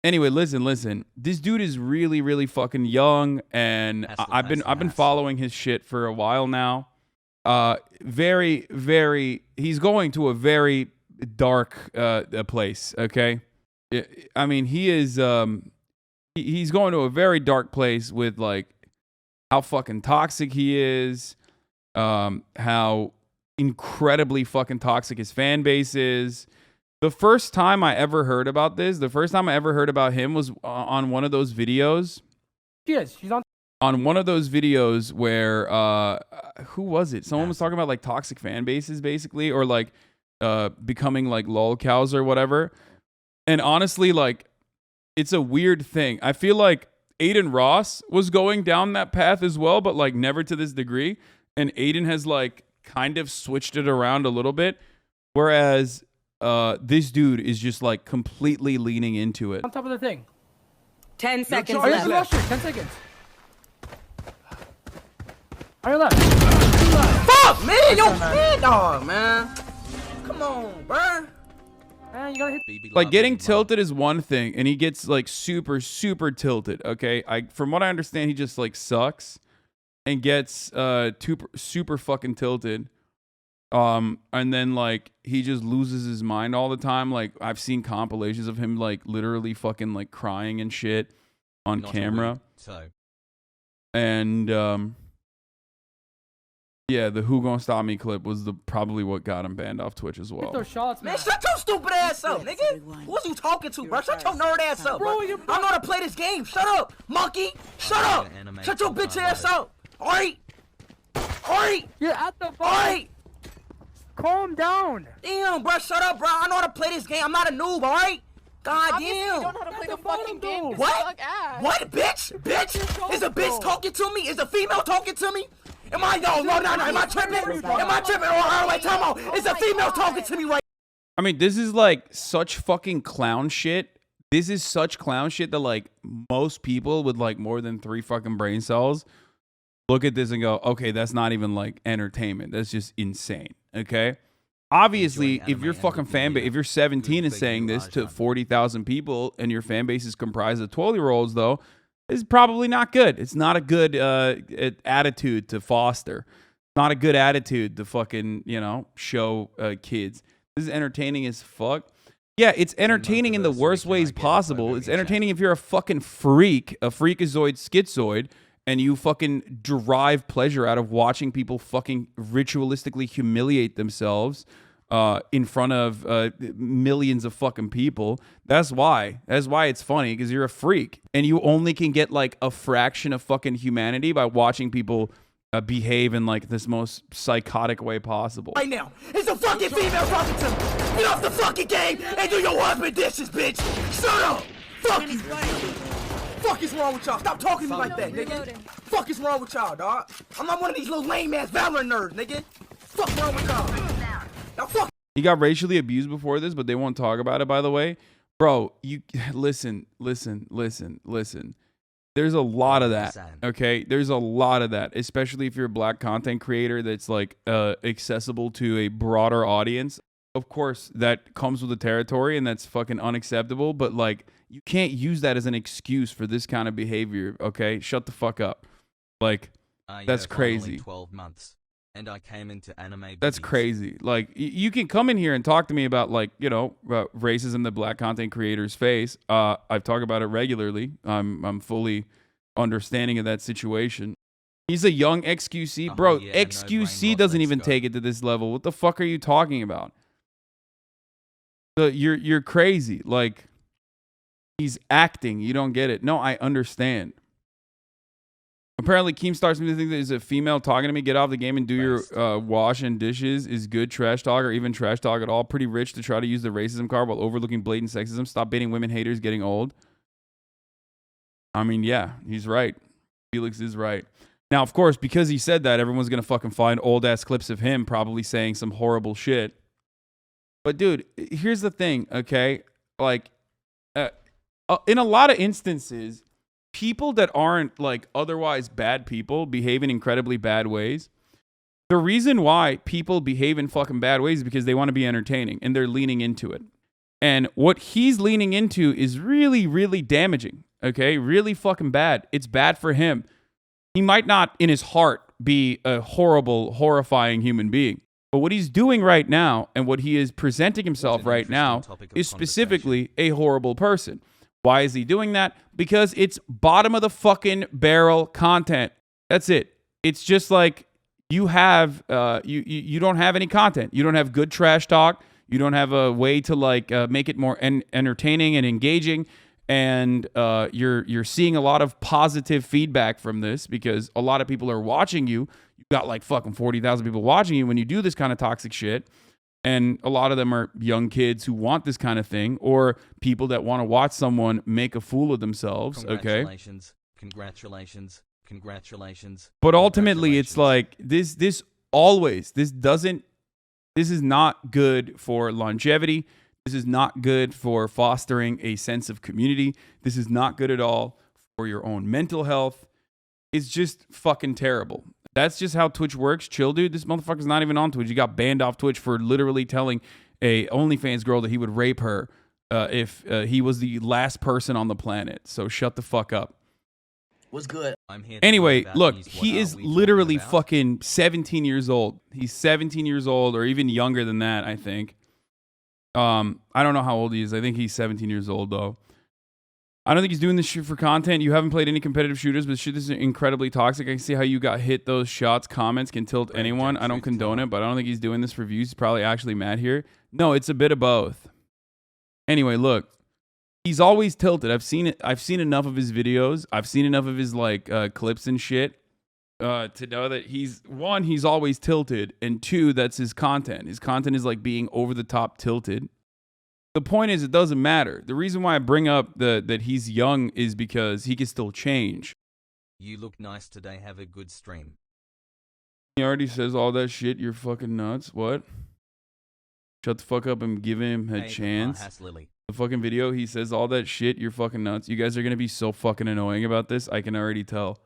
Anyway, listen. This dude is really, really fucking young, and I've been following his shit for a while now. Very, very. He's going to a very dark place. Okay, I mean, he is. He's going to a very dark place with like how fucking toxic he is. How incredibly fucking toxic his fan base is. The first time I ever heard about this, the first time I ever heard about him was on one of those videos. She's on one of those videos where who was it? Someone was talking about like toxic fan bases basically, or like becoming like lolcows or whatever. And honestly, like it's a weird thing. I feel like Aiden Ross was going down that path as well, but like never to this degree. And Aiden has like kind of switched it around a little bit, whereas this dude is just like completely leaning into it. on top of the thing. 10 seconds Are you left. 10 seconds. Are you left? Fuck, man! Yo, man, dog, man. Come on, bro. Man, you gotta hit. Like getting tilted is one thing, and he gets like super tilted. Okay, from what I understand, he just like sucks and gets super fucking tilted. And then like he just loses his mind all the time. Like I've seen compilations of him like literally fucking like crying and shit on camera. And yeah, the "Who Gonna Stop Me" clip was probably what got him banned off Twitch as well. Hit those shots, Man, shut your stupid ass up, nigga. Who's you talking to, bro? Shut your nerd ass up, bro. I know how to play this game. Shut up, monkey. Shut up. Shut your bitch ass up. Alright. Alright. You're at the ball. Alright. Calm down. Damn, bro. Shut up, bro. I know how to play this game. I'm not a noob, alright? God Obviously, you damn. don't know how to play the fucking game. You What? suck ass. What, bitch? Bitch? Is a bitch talking to me? Is a female talking to me? Am I, no, am I tripping? Am I tripping? Oh, wait, time out. Is a female talking to me right I mean, this is like such fucking clown shit. This is such clown shit that like most people with like more than 3 fucking brain cells look at this and go, okay, that's not even like entertainment. That's just insane. Okay. Obviously, if your fucking fan base, if you're 17 and saying this to 40,000 people and your fan base is comprised of 12-year-olds, though, is probably not good. It's not a good attitude to foster. Not a good attitude to fucking, show kids. This is entertaining as fuck. Yeah, it's entertaining in the worst ways possible. It's entertaining if you're a fucking freak, a freakazoid, schizoid, and you fucking derive pleasure out of watching people fucking ritualistically humiliate themselves in front of millions of fucking people. That's why it's funny, because you're a freak. And you only can get like a fraction of fucking humanity by watching people behave in like this most psychotic way possible. now? It's a fucking female talking to me. Get off the fucking game and do your husband dishes, bitch. Shut up. Fuck you. Fuck is wrong with y'all? Stop talking to me like that, nigga. Fuck is wrong with y'all, dog? I'm not one of these little lame ass Valorant nerds, nigga. Fuck wrong with y'all? Now fuck. He got racially abused before this, but they won't talk about it, by the way. Bro, you listen. There's a lot of that, okay? There's a lot of that, especially if you're a black content creator that's like accessible to a broader audience. Of course, that comes with the territory, and that's fucking unacceptable, but like you can't use that as an excuse for this kind of behavior, okay? Shut the fuck up. Like, that's crazy. 12 months. And I came into anime. That's crazy. Like, you can come in here and talk to me about, like, about racism that black content creators face. I've talked about it regularly. I'm fully understanding of that situation. He's a young XQC. Bro, yeah, XQC doesn't even take it to this level. What the fuck are you talking about? So you're crazy. Like, he's acting. You don't get it. No, I understand. Apparently, Keemstar Smith thinks there's a female talking to me. Get off the game and do your wash and dishes is good trash talk, or even trash talk at all. Pretty rich to try to use the racism card while overlooking blatant sexism. Stop baiting women haters getting old. I mean, yeah, he's right. Felix is right. Now, of course, because he said that, everyone's going to fucking find old-ass clips of him probably saying some horrible shit. But, dude, here's the thing, okay? Like, in a lot of instances, people that aren't like otherwise bad people behave in incredibly bad ways. The reason why people behave in fucking bad ways is because they want to be entertaining and they're leaning into it. And what he's leaning into is really, really damaging. Okay, really fucking bad. It's bad for him. He might not, in his heart, be a horrible, horrifying human being. But what he's doing right now and what he is presenting himself right now is specifically a horrible person. Why is he doing that? Because it's bottom of the fucking barrel content. That's it. It's just like you have, you don't have any content. You don't have good trash talk. You don't have a way to like make it more entertaining and engaging. And you're seeing a lot of positive feedback from this because a lot of people are watching you. You've got like fucking 40,000 people watching you when you do this kind of toxic shit. And a lot of them are young kids who want this kind of thing or people that want to watch someone make a fool of themselves. Congratulations. But ultimately, it's like this is not good for longevity. This is not good for fostering a sense of community. This is not good at all for your own mental health. It's just fucking terrible. That's just how Twitch works. Chill, dude. This motherfucker's not even on Twitch. He got banned off Twitch for literally telling a OnlyFans girl that he would rape her if he was the last person on the planet. So shut the fuck up. What's good? Anyway, look, he is literally fucking 17 years old. He's 17 years old or even younger than that, I think. I don't know how old he is. I think he's 17 years old, though. I don't think he's doing this shit for content. You haven't played any competitive shooters, but shit is incredibly toxic. I can see how you got hit. Those shots, comments can tilt anyone. I don't condone it, but I don't think he's doing this for views. He's probably actually mad here. No, it's a bit of both. Anyway, look. He's always tilted. I've seen it. I've seen enough of his videos. I've seen enough of his like clips and shit to know that he's always tilted, and two, that's his content. His content is like being over the top tilted. The point is, it doesn't matter. The reason why I bring up that he's young is because he can still change. You look nice today. Have a good stream. He already says all that shit. You're fucking nuts. What? Shut the fuck up and give him a chance. The fucking video, he says all that shit. You're fucking nuts. You guys are gonna be so fucking annoying about this. I can already tell.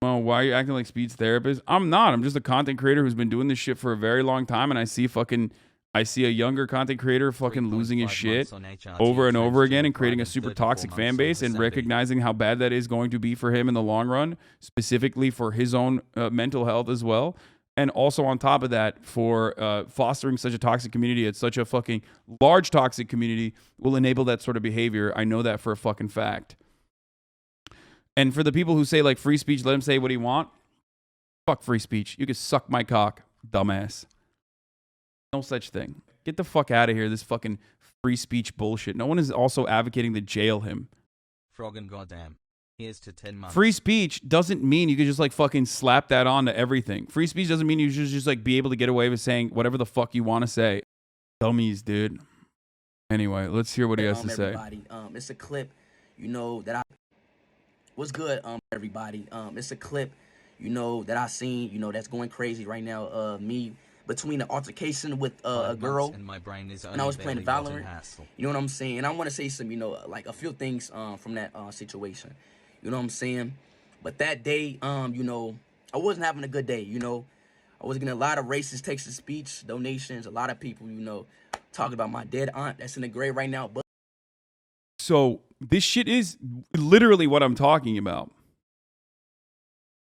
Well, why are you acting like Speed's therapist? I'm not. I'm just a content creator who's been doing this shit for a very long time, and I see a younger content creator fucking losing his shit over and over again and creating a super toxic fan base and recognizing how bad that is going to be for him in the long run, specifically for his own mental health as well. And also on top of that, for fostering such a toxic community at such a fucking large toxic community will enable that sort of behavior. I know that for a fucking fact. And for the people who say like free speech, let him say what he want. Fuck free speech. You can suck my cock, dumbass. No such thing. Get the fuck out of here. This fucking free speech bullshit. No one is also advocating to jail him. Frog and goddamn. Here's to 10 months. Free speech doesn't mean you can just like fucking slap that on to everything. Free speech doesn't mean you should just like be able to get away with saying whatever the fuck you want to say. Dummies, dude. Anyway, let's hear what he has to say. It's a clip, you know, that I... What's good, everybody? It's a clip, you know, that I seen, you know, that's going crazy right now. Me between the altercation with a girl, and my brain is and I was playing Valorant. You know what I'm saying? And I want to say some, you know, like a few things from that situation. You know what I'm saying? But that day, you know, I wasn't having a good day, you know. I was getting a lot of racist text-to-speech donations, a lot of people, you know, talking about my dead aunt that's in the grave right now. But so this shit is literally what I'm talking about.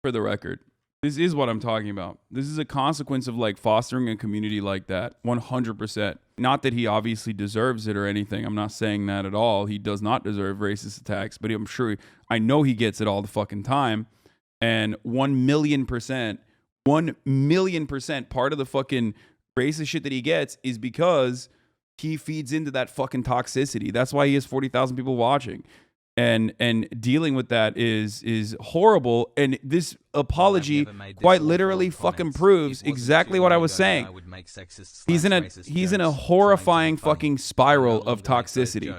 For the record, this is what I'm talking about. This is a consequence of like fostering a community like that. 100%. Not that he obviously deserves it or anything. I'm not saying that at all. He does not deserve racist attacks, but I'm sure, I know he gets it all the fucking time. And 1,000,000%, 1,000,000% part of the fucking racist shit that he gets is because he feeds into that fucking toxicity. That's why he has 40,000 people watching. And dealing with that is horrible. And this apology quite literally fucking proves exactly what I was saying. He's in a horrifying fucking spiral of toxicity.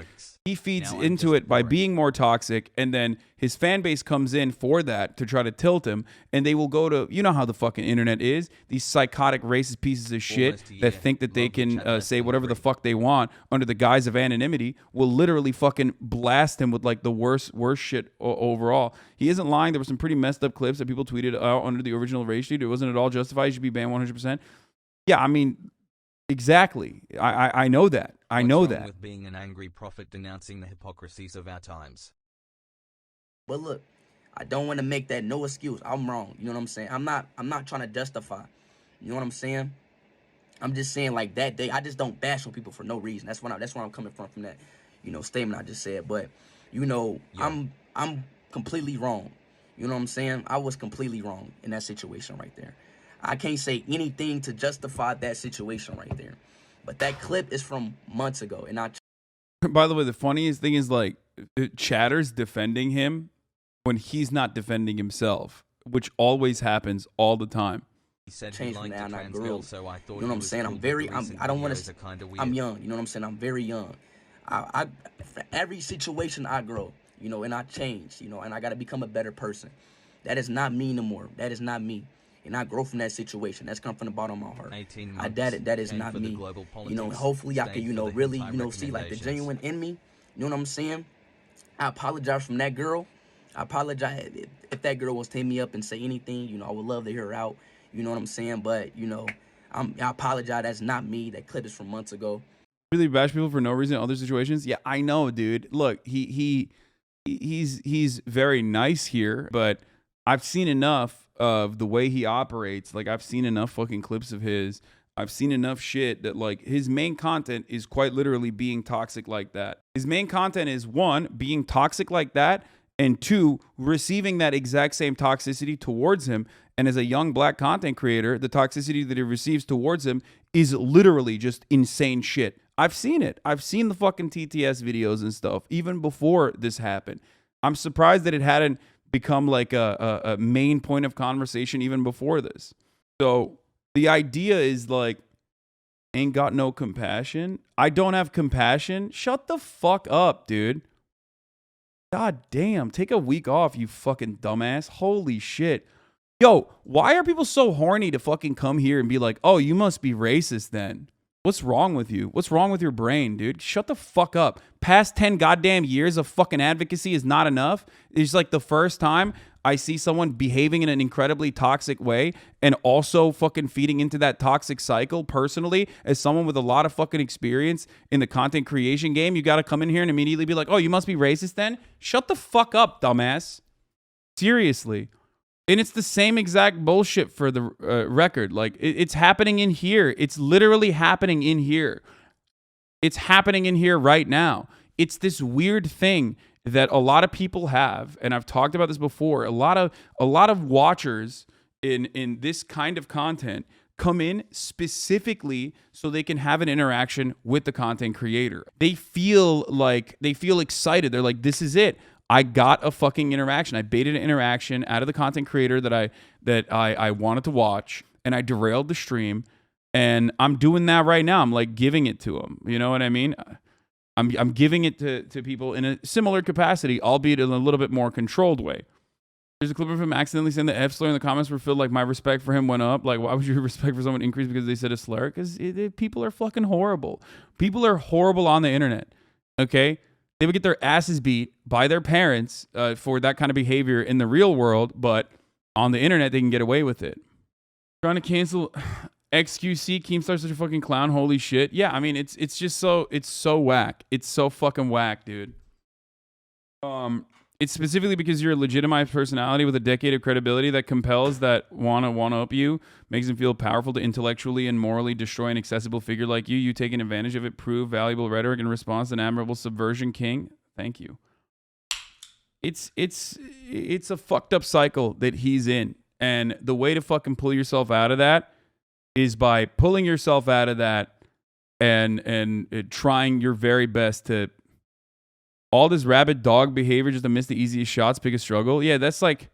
He feeds into it by being more toxic, and then his fan base comes in for that to try to tilt him, and they will go to, you know how the fucking internet is, these psychotic racist pieces of shit that think that they can say whatever the fuck they want under the guise of anonymity will literally fucking blast him with like the worst shit overall. He isn't lying. There were some pretty messed up clips that people tweeted out under the original race sheet. It wasn't at all justified. He should be banned 100%. Yeah, I mean, exactly. I know that. I What's know wrong that. with being an angry prophet denouncing the hypocrisies of our times. But look, I don't want to make that no excuse. I'm wrong. You know what I'm saying? I'm not trying to justify. You know what I'm saying? I'm just saying like that day, I just don't bash on people for no reason. That's where I'm coming from that, statement I just said. But, Yeah. I'm completely wrong. You know what I'm saying? I was completely wrong in that situation right there. I can't say anything to justify that situation right there. But that clip is from months ago, and By the way, the funniest thing is like Chatter's defending him when he's not defending himself, which always happens all the time. He said he changed from liked that a and I trans grew. girl, so I thought You know what I'm saying? I don't want to. I'm young. You know what I'm saying? I'm very young. For every situation I grow, and I change, and I got to become a better person. That is not me no more. That is not me. And I grow from that situation. That's come from the bottom of my heart. 18 months. That is not for me. the global And politics, hopefully I stayed can, for the really, hentai see like the recommendations. genuine in me. You know what I'm saying? I apologize from that girl. I apologize if that girl was to hit me up and say anything. I would love to hear her out. You know what I'm saying? But I apologize. That's not me. That clip is from months ago. Really bash people for no reason in other situations? Yeah, I know, dude. Look, he's very nice here, but I've seen enough of the way he operates. Like, I've seen enough fucking clips of his. I've seen enough shit that, like, his main content is quite literally being toxic like that. His main content is, one, being toxic like that, and two, receiving that exact same toxicity towards him. And as a young black content creator, the toxicity that he receives towards him is literally just insane shit. I've seen it. I've seen the fucking TTS videos and stuff, even before this happened. I'm surprised that it hadn't become like a main point of conversation even before this. So the idea is like, ain't got no compassion. I don't have compassion. Shut the fuck up, dude. God damn. Take a week off, you fucking dumbass. Holy shit. Yo, why are people so horny to fucking come here and be like, oh, you must be racist then? What's wrong with you? What's wrong with your brain, dude? Shut the fuck up. Past 10 goddamn years of fucking advocacy is not enough. It's like the first time I see someone behaving in an incredibly toxic way and also fucking feeding into that toxic cycle personally as someone with a lot of fucking experience in the content creation game. You got to come in here and immediately be like, oh, you must be racist then? Shut the fuck up, dumbass. Seriously. And it's the same exact bullshit for the record. Like, it's happening in here. It's literally happening in here. It's happening in here right now. It's this weird thing that a lot of people have, and I've talked about this before. A lot of watchers in this kind of content come in specifically so they can have an interaction with the content creator. They feel excited. They're like, this is it. I got a fucking interaction. I baited an interaction out of the content creator that I wanted to watch, and I derailed the stream, and I'm doing that right now. I'm like giving it to them. You know what I mean? I'm giving it to people in a similar capacity, albeit in a little bit more controlled way. There's a clip of him accidentally saying the F slur in the comments were filled like my respect for him went up. Like, why would your respect for someone increase because they said a slur? Because people are fucking horrible. People are horrible on the internet. Okay? They would get their asses beat by their parents for that kind of behavior in the real world, but on the internet, they can get away with it. Trying to cancel XQC, Keemstar's such a fucking clown. Holy shit. Yeah, I mean, it's just so whack. It's so fucking whack, dude. It's specifically because you're a legitimized personality with a decade of credibility that compels that one-up you, makes them feel powerful to intellectually and morally destroy an accessible figure like you. You taking advantage of it, prove valuable rhetoric in response to an admirable subversion king. Thank you. It's a fucked up cycle that he's in. And the way to fucking pull yourself out of that is by pulling yourself out of that and trying your very best to all this rabid dog behavior just to miss the easiest shots, biggest struggle. Yeah, that's like,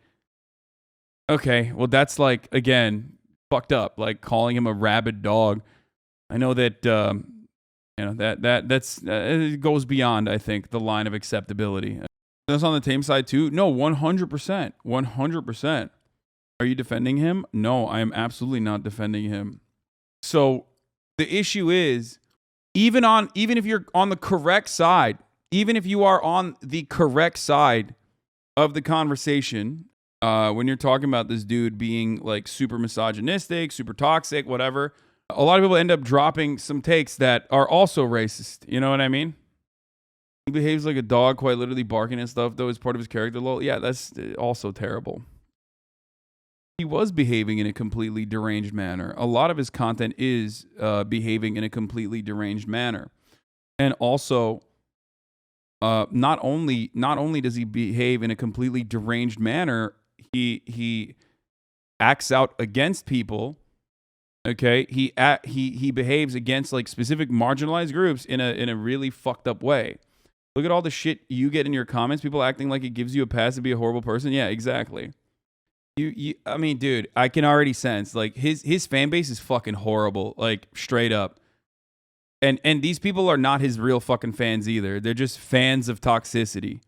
okay, well, that's like, again, fucked up. Like calling him a rabid dog. I know that, that's it goes beyond, I think, the line of acceptability. That's on the tame side too. No, 100%, 100%. Are you defending him? No, I am absolutely not defending him. So the issue is, even if you're on the correct side, even if you are on the correct side of the conversation, when you're talking about this dude being like super misogynistic, super toxic, whatever, a lot of people end up dropping some takes that are also racist. You know what I mean? He behaves like a dog, quite literally barking and stuff, though, as part of his character. Lol. Yeah, that's also terrible. He was behaving in a completely deranged manner. A lot of his content is behaving in a completely deranged manner. And also, not only does he behave in a completely deranged manner, he acts out against people. Okay, he behaves against like specific marginalized groups in a really fucked up way. Look at all the shit you get in your comments. People acting like it gives you a pass to be a horrible person. Yeah, exactly. I mean, dude, I can already sense like his fan base is fucking horrible, like straight up. And these people are not his real fucking fans either. They're just fans of toxicity.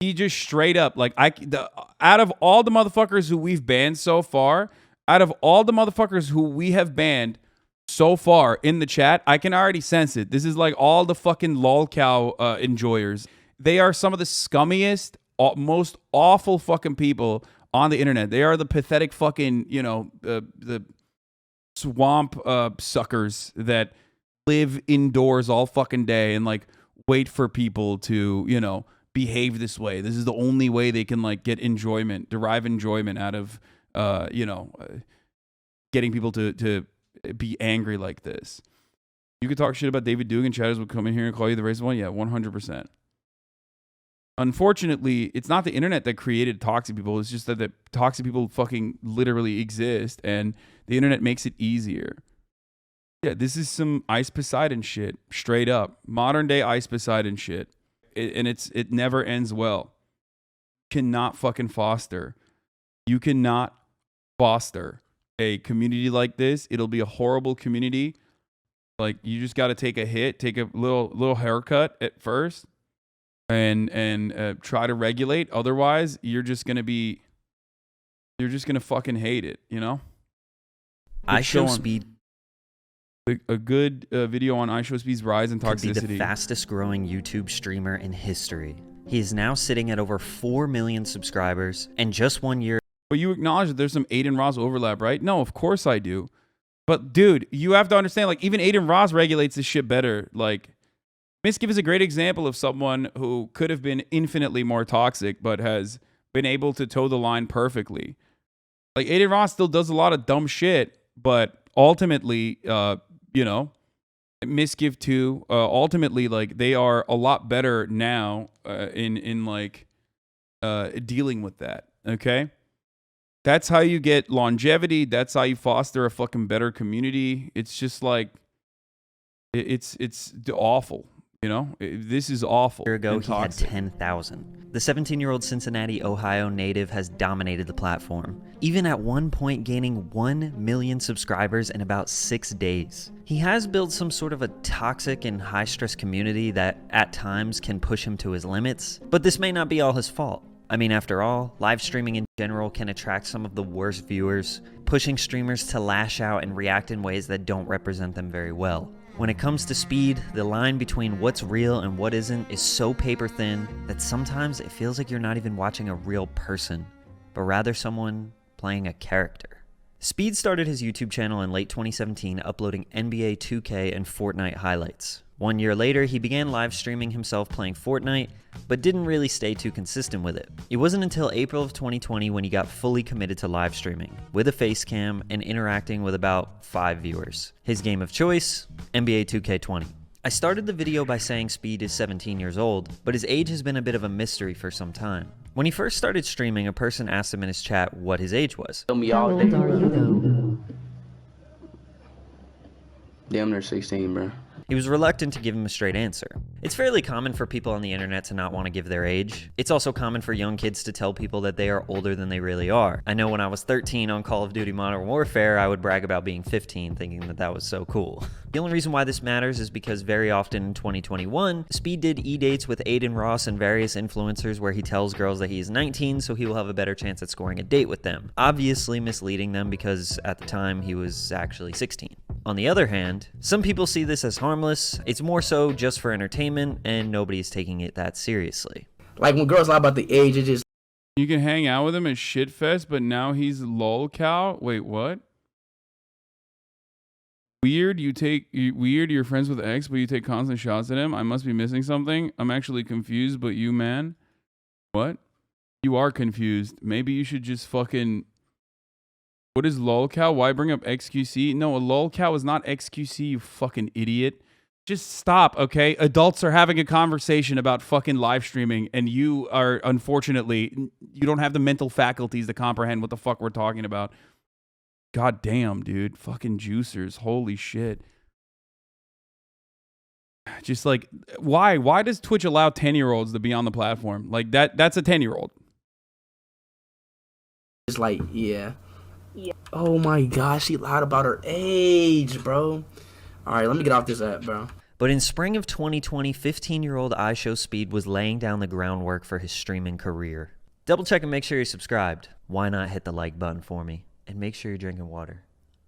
He just straight up like out of all the motherfuckers who we've banned so far, out of all the motherfuckers who we have banned so far in the chat, I can already sense it. This is like all the fucking lolcow enjoyers. They are some of the scummiest, most awful fucking people on the internet. They are the pathetic fucking, you know, the swamp suckers that live indoors all fucking day and like wait for people to, you know, behave this way. This is the only way they can like get enjoyment, derive enjoyment out of, you know, getting people to be angry like this. You could talk shit about David Dugan, chatters would come in here and call you the racist one. Yeah, 100%. Unfortunately, it's not the internet that created toxic people. It's just that the toxic people fucking literally exist, and the internet makes it easier. Yeah, this is some Ice Poseidon shit, straight up. Modern day Ice Poseidon shit. It never ends well. You cannot fucking foster. You cannot foster a community like this. It'll be a horrible community. Like, you just got to take a hit, take a little haircut at first, and try to regulate. Otherwise, you're just gonna fucking hate it, you know. iShowSpeed. A good video on iShowSpeed's rise in toxicity. Could be the fastest growing YouTube streamer in history. He is now sitting at over 4 million subscribers, and just 1 year. But you acknowledge that there's some Aiden Ross overlap, right? No, of course I do. But dude, you have to understand, like, even Aiden Ross regulates this shit better. Like, Miskiv is a great example of someone who could have been infinitely more toxic, but has been able to toe the line perfectly. Like, Aiden Ross still does a lot of dumb shit, but ultimately, you know, Miskiv too. Ultimately, like, they are a lot better now in like dealing with that. Okay. That's how you get longevity. That's how you foster a fucking better community. It's just like, it's awful. You know, this is awful. A year ago, he had 10,000. The 17-year-old Cincinnati, Ohio native has dominated the platform, even at one point gaining 1 million subscribers in about 6 days. He has built some sort of a toxic and high-stress community that at times can push him to his limits, but this may not be all his fault. I mean, after all, live streaming in general can attract some of the worst viewers, pushing streamers to lash out and react in ways that don't represent them very well. When it comes to speed, the line between what's real and what isn't is so paper thin that sometimes it feels like you're not even watching a real person, but rather someone playing a character. Speed started his YouTube channel in late 2017, uploading NBA 2K and Fortnite highlights. 1 year later, he began live streaming himself playing Fortnite, but didn't really stay too consistent with it. It wasn't until April of 2020 when he got fully committed to live streaming, with a face cam and interacting with about 5 viewers. His game of choice, NBA 2K20. I started the video by saying Speed is 17 years old, but his age has been a bit of a mystery for some time. When he first started streaming, a person asked him in his chat what his age was. Tell me all day. How old are you though? Damn near 16, bro. He was reluctant to give him a straight answer. It's fairly common for people on the internet to not want to give their age. It's also common for young kids to tell people that they are older than they really are. I know when I was 13 on Call of Duty Modern Warfare, I would brag about being 15, thinking that that was so cool. The only reason why this matters is because very often in 2021, Speed did e-dates with Aiden Ross and various influencers where he tells girls that he is 19, so he will have a better chance at scoring a date with them. Obviously misleading them because at the time he was actually 16. On the other hand, some people see this as harmless. It's more so just for entertainment, and nobody's taking it that seriously. Like when girls lie about the age, it just... You can hang out with him at Shitfest, but now he's lol cow? Wait, what? Weird, you're friends with X, but you take constant shots at him. I must be missing something. I'm actually confused, but you, man. What? You are confused. Maybe you should just fucking... What is lolcow? Why bring up XQC? No, a lolcow is not XQC, you fucking idiot. Just stop, okay? Adults are having a conversation about fucking live streaming, and you are, unfortunately, you don't have the mental faculties to comprehend what the fuck we're talking about. God damn, dude. Fucking juicers. Holy shit. Just like, why? Why does Twitch allow 10-year-olds to be on the platform? Like, that's a 10-year-old. It's like, yeah. Oh my gosh, she lied about her age, bro. All right, let me get off this app, bro. But in spring of 2020, 15-year-old iShowSpeed was laying down the groundwork for his streaming career. Double check and make sure you're subscribed. Why not hit the like button for me? And make sure you're drinking water.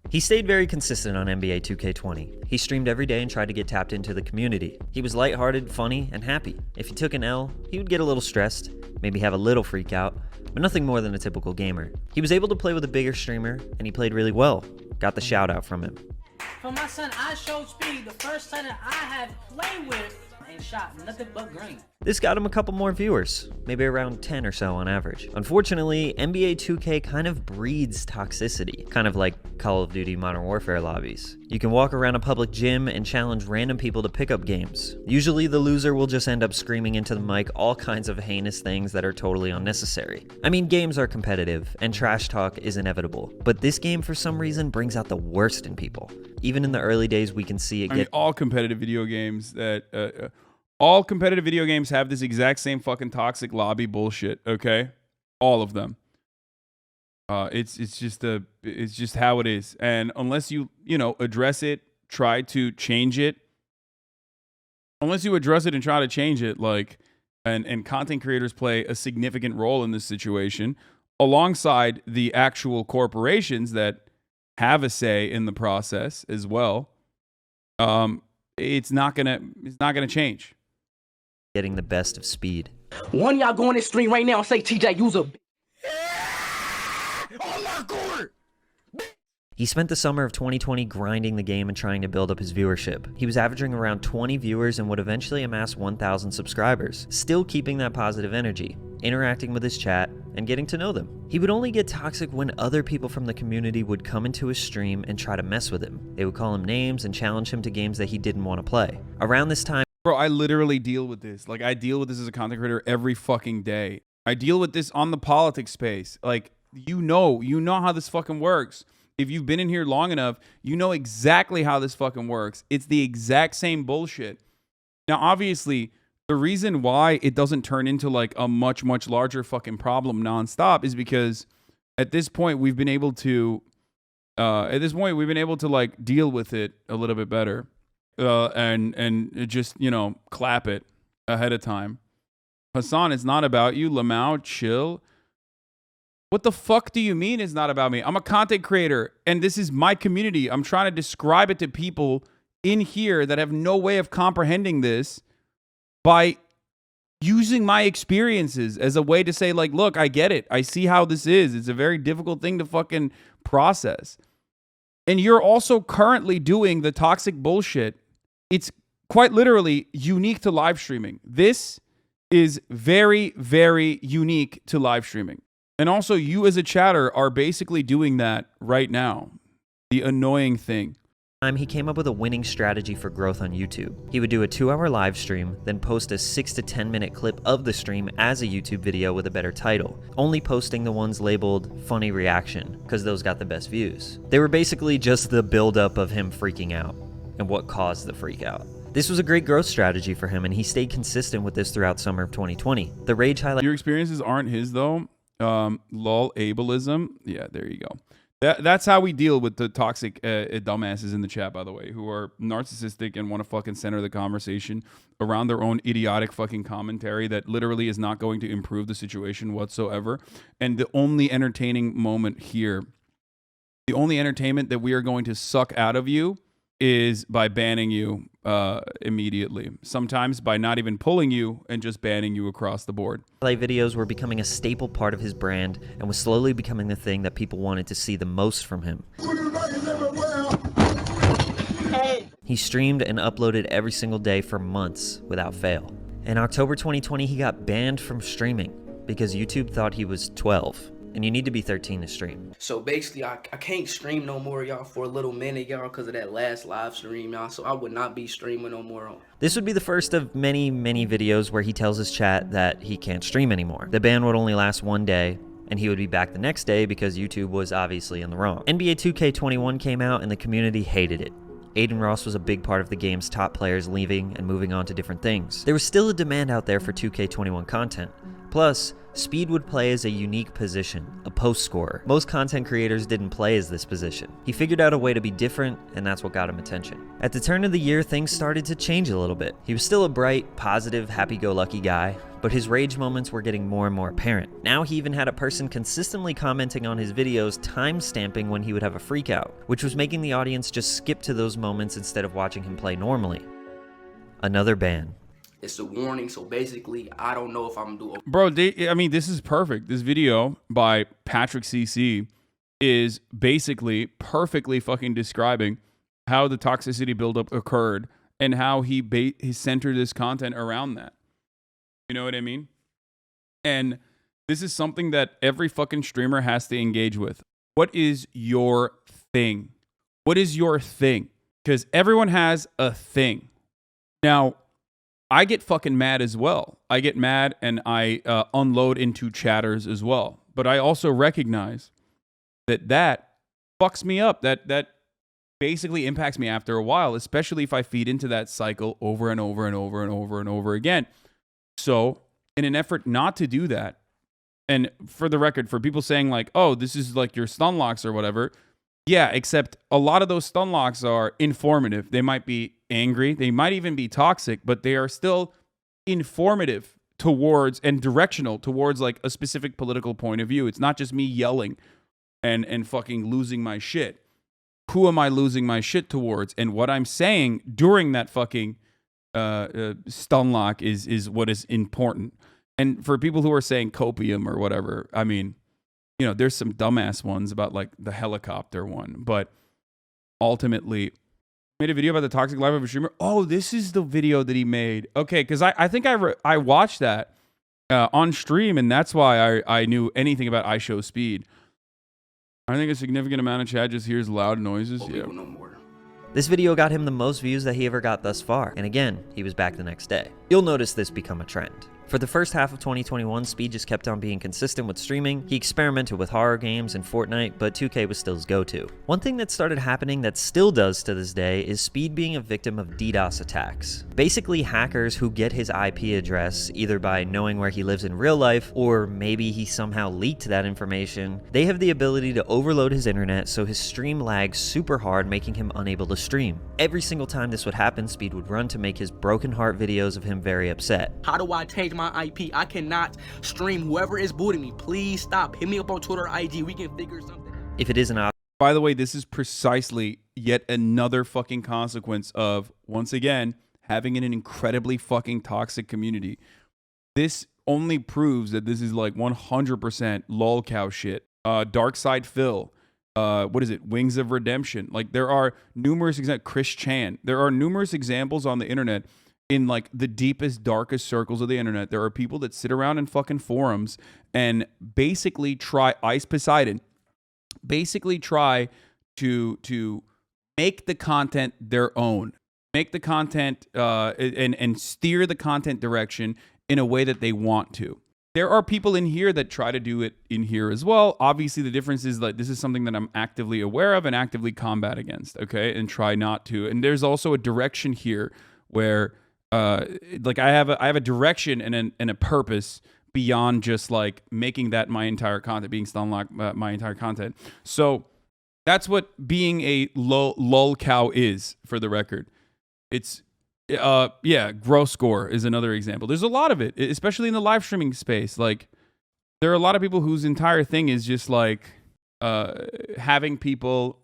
He stayed very consistent on NBA 2K20. He streamed every day and tried to get tapped into the community. He was lighthearted, funny, and happy. If he took an L, he would get a little stressed, maybe have a little freak out, but nothing more than a typical gamer. He was able to play with a bigger streamer, and he played really well. Got the shout out from him. For my son, iShowSpeed, the first son that I have played with, ain't shot nothing but green. This got him a couple more viewers, maybe around 10 or so on average. Unfortunately, NBA 2K kind of breeds toxicity, kind of like Call of Duty Modern Warfare lobbies. You can walk around a public gym and challenge random people to pick up games. Usually the loser will just end up screaming into the mic all kinds of heinous things that are totally unnecessary. I mean, games are competitive, and trash talk is inevitable, but this game for some reason brings out the worst in people. Even in the early days, we can see it get... I mean, all competitive video games that... all competitive video games have this exact same fucking toxic lobby bullshit, okay? All of them. It's just how it is. And unless you address it, try to change it. Unless you address it and try to change it, like, and content creators play a significant role in this situation, alongside the actual corporations that have a say in the process as well. It's not gonna change. Getting the best of speed. One of y'all go on this stream right now and say TJ use a... Oh my God! He spent the summer of 2020 grinding the game and trying to build up his viewership. He was averaging around 20 viewers and would eventually amass 1,000 subscribers, still keeping that positive energy, interacting with his chat, and getting to know them. He would only get toxic when other people from the community would come into his stream and try to mess with him. They would call him names and challenge him to games that he didn't want to play. Around this time, bro, I literally deal with this. Like, I deal with this as a content creator every fucking day. I deal with this on the politics space. Like, you know how this fucking works. If you've been in here long enough, you know exactly how this fucking works. It's the exact same bullshit. Now, obviously, the reason why it doesn't turn into like a much, much larger fucking problem nonstop is because at this point we've been able to like deal with it a little bit better. And just, clap it ahead of time. Hasan, it's not about you. Lamau, chill. What the fuck do you mean it's not about me? I'm a content creator, and this is my community. I'm trying to describe it to people in here that have no way of comprehending this by using my experiences as a way to say, like, look, I get it. I see how this is. It's a very difficult thing to fucking process. And you're also currently doing the toxic bullshit. It's quite literally unique to live streaming. This is very, very unique to live streaming. And also, you as a chatter are basically doing that right now. The annoying thing. He came up with a winning strategy for growth on YouTube. He would do a 2-hour live stream, then post a 6 to 10 minute clip of the stream as a YouTube video with a better title, only posting the ones labeled funny reaction, because those got the best views. They were basically just the buildup of him freaking out, and what caused the freak out. This was a great growth strategy for him, and he stayed consistent with this throughout summer of 2020. The rage highlight. Your experiences aren't his though. Lol ableism. Yeah, there you go. That's how we deal with the toxic dumbasses in the chat, by the way, who are narcissistic and want to fucking center the conversation around their own idiotic fucking commentary that literally is not going to improve the situation whatsoever. And the only entertaining moment here, the only entertainment that we are going to suck out of you is by banning you immediately. Sometimes by not even pulling you and just banning you across the board. Play videos were becoming a staple part of his brand and was slowly becoming the thing that people wanted to see the most from him. He streamed and uploaded every single day for months without fail. In October 2020, he got banned from streaming because YouTube thought he was 12, and you need to be 13 to stream. So basically, I can't stream no more, y'all, for a little minute, y'all, because of that last live stream, y'all. So I would not be streaming no more. This would be the first of many, many videos where he tells his chat that he can't stream anymore. The ban would only last one day, and he would be back the next day because YouTube was obviously in the wrong. NBA 2K21 came out and the community hated it. Aiden Ross was a big part of the game's top players leaving and moving on to different things. There was still a demand out there for 2K21 content. Plus, Speed would play as a unique position, a post scorer. Most content creators didn't play as this position. He figured out a way to be different, and that's what got him attention. At the turn of the year, things started to change a little bit. He was still a bright, positive, happy-go-lucky guy, but his rage moments were getting more and more apparent. Now he even had a person consistently commenting on his videos, time-stamping when he would have a freak out, which was making the audience just skip to those moments instead of watching him play normally. Another ban. It's a warning, so basically, I don't know if I'm doing. Bro, I mean, this is perfect. This video by Patrick CC is basically perfectly fucking describing how the toxicity buildup occurred and how he centered his content around that. You know what I mean? And this is something that every fucking streamer has to engage with. What is your thing? What is your thing? Because everyone has a thing. Now, I get fucking mad as well. I get mad and I unload into chatters as well. But I also recognize that fucks me up. That basically impacts me after a while, especially if I feed into that cycle over and over and over and over and over again. So in an effort not to do that, and for the record, for people saying like, oh, this is like your stun locks or whatever. Yeah, except a lot of those stun locks are informative. They might be angry. They might even be toxic, but they are still informative towards and directional towards like a specific political point of view. It's not just me yelling and fucking losing my shit. Who am I losing my shit towards? And what I'm saying during that fucking stun lock is what is important. And for people who are saying copium or whatever, I mean, you know, there's some dumbass ones about like the helicopter one, but ultimately made a video about the toxic life of a streamer. Oh, this is the video that he made. Okay, because I think I watched that on stream, and that's why I knew anything about iShowSpeed. I think a significant amount of chat just hears loud noises. Yeah. No more. This video got him the most views that he ever got thus far, and again, he was back the next day. You'll notice this become a trend. For the first half of 2021, Speed just kept on being consistent with streaming. He experimented with horror games and Fortnite, but 2K was still his go-to. One thing that started happening that still does to this day is Speed being a victim of DDoS attacks. Basically, hackers who get his IP address, either by knowing where he lives in real life, or maybe he somehow leaked that information, they have the ability to overload his internet so his stream lags super hard, making him unable to stream. Every single time this would happen, Speed would run to make his broken heart videos of him very upset. How do I change my IP? I cannot stream. Whoever is booting me, please stop. Hit me up on Twitter, IG. We can figure something out. If it is an option. By the way, this is precisely yet another fucking consequence of, once again, having an incredibly fucking toxic community. This only proves that this is like 100% lolcow shit. Dark Side Phil. What is it? Wings of Redemption. Like, there are numerous examples. Chris Chan. There are numerous examples on the internet, in like the deepest, darkest circles of the internet. There are people that sit around in fucking forums and basically try, Ice Poseidon, basically try to make the content their own. Make the content and steer the content direction in a way that they want to. There are people in here that try to do it in here as well. Obviously, the difference is like this is something that I'm actively aware of and actively combat against, okay? And try not to. And there's also a direction here where like I have a direction and a purpose beyond just like making that my entire content, being stun locked my entire content. So that's what being a lol cow is, for the record. It's yeah, gross score is another example. There's a lot of it, especially in the live streaming space. Like, there are a lot of people whose entire thing is just like having people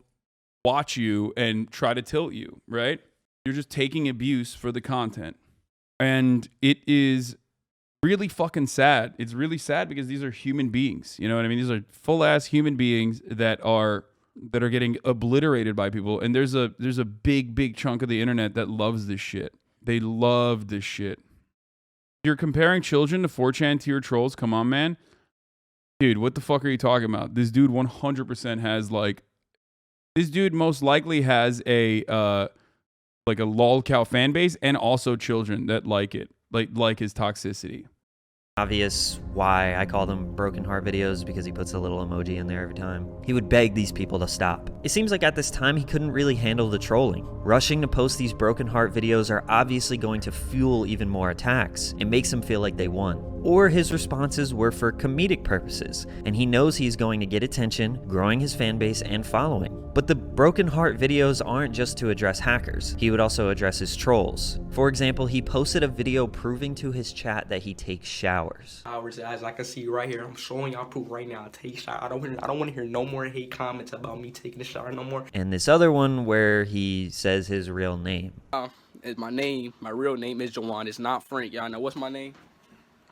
watch you and try to tilt you, right? You're just taking abuse for the content. And it is really fucking sad. It's really sad because these are human beings. You know what I mean? These are full-ass human beings that are that are getting obliterated by people. And there's a big chunk of the internet that loves this shit. They love this shit. You're comparing children to 4chan tier trolls? Come on, man. Dude, what the fuck are you talking about? This dude 100% has like... This dude most likely has a like a lolcow fan base and also children that like it. Like his toxicity. Obvious why I call them broken heart videos, because he puts a little emoji in there every time. He would beg these people to stop. It seems like at this time he couldn't really handle the trolling. Rushing to post these broken heart videos are obviously going to fuel even more attacks. It makes him feel like they won. Or his responses were for comedic purposes, and he knows he's going to get attention, growing his fan base and following. But the broken heart videos aren't just to address hackers. He would also address his trolls. For example, he posted a video proving to his chat that he takes showers. As I can see right here, I'm showing y'all proof right now. I take shower. I don't want to hear no more hate comments about me taking a shower no more. And this other one where he says his real name. It's my name. My real name is Jawan. It's not Frank. Y'all know what's my name?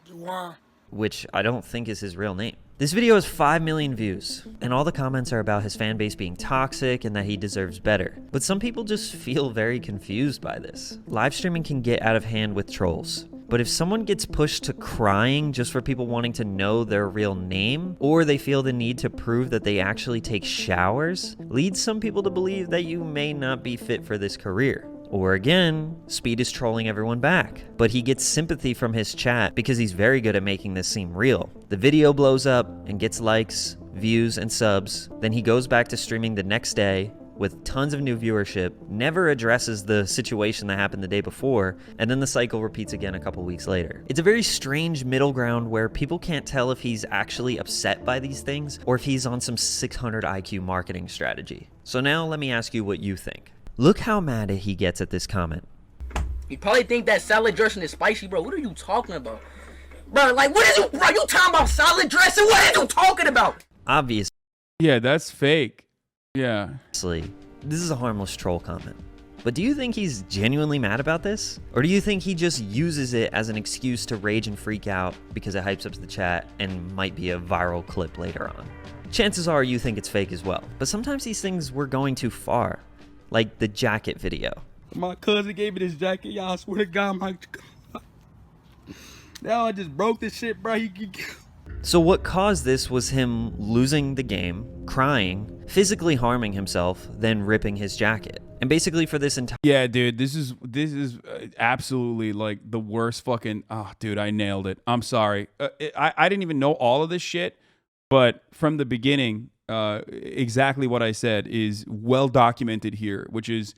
Jawan. Which I don't think is his real name. This video has 5 million views, and all the comments are about his fan base being toxic and that he deserves better. But some people just feel very confused by this. Live streaming can get out of hand with trolls. But if someone gets pushed to crying just for people wanting to know their real name, or they feel the need to prove that they actually take showers, leads some people to believe that you may not be fit for this career. Or again, Speed is trolling everyone back, but he gets sympathy from his chat because he's very good at making this seem real. The video blows up and gets likes, views, and subs, then he goes back to streaming the next day with tons of new viewership, never addresses the situation that happened the day before, and then the cycle repeats again a couple weeks later. It's a very strange middle ground where people can't tell if he's actually upset by these things or if he's on some 600 IQ marketing strategy. So now let me ask you what you think. Look how mad he gets at this comment. You probably think that salad dressing is spicy, bro. What are you talking about? Bro, like, what is you, bro? You talking about salad dressing? What are you talking about? Obviously. Yeah, that's fake. Yeah. This is a harmless troll comment. But do you think he's genuinely mad about this? Or do you think he just uses it as an excuse to rage and freak out because it hypes up the chat and might be a viral clip later on? Chances are you think it's fake as well. But sometimes these things were going too far. Like the jacket video. My cousin gave me this jacket, y'all. I swear to God, now I just broke this shit, bro. So what caused this was him losing the game, crying, physically harming himself, then ripping his jacket. And basically for this entire... Yeah, dude, this is absolutely like the worst fucking... Oh, dude, I nailed it. I'm sorry. I didn't even know all of this shit, but from the beginning... exactly what I said is well documented here, which is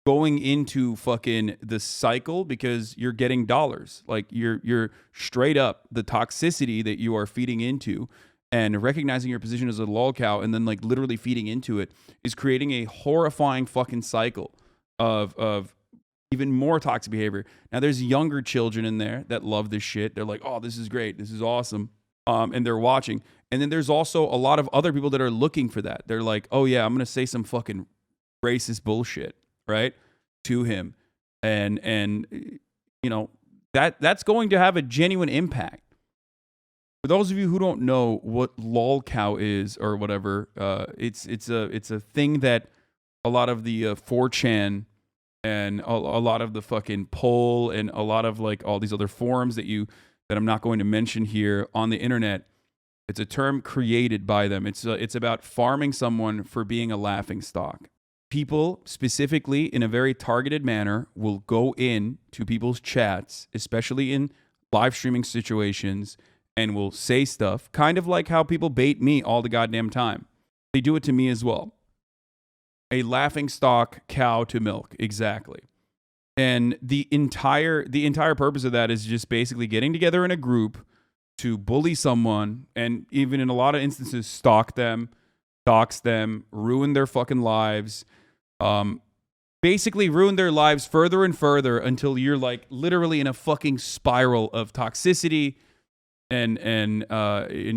going into fucking the cycle because you're getting dollars. Like you're straight up the toxicity that you are feeding into and recognizing your position as a lolcow and then like literally feeding into it is creating a horrifying fucking cycle of even more toxic behavior. Now there's younger children in there that love this shit. They're like, oh, this is great. This is awesome. And they're watching. And then there's also a lot of other people that are looking for that. They're like, oh yeah, I'm going to say some fucking racist bullshit, right? To him. And you know, that's going to have a genuine impact. For those of you who don't know what lolcow is or whatever, it's a thing that a lot of the 4chan and a lot of the fucking poll and a lot of like all these other forums that I'm not going to mention here on the internet. It's a term created by them. It's about farming someone for being a laughing stock. People, specifically in a very targeted manner, will go in to people's chats, especially in live streaming situations, and will say stuff, kind of like how people bait me all the goddamn time. They do it to me as well. A laughing stock cow to milk, exactly. And the entire purpose of that is just basically getting together in a group to bully someone and even in a lot of instances stalk them, dox them, ruin their fucking lives, basically ruin their lives further and further until you're like literally in a fucking spiral of toxicity and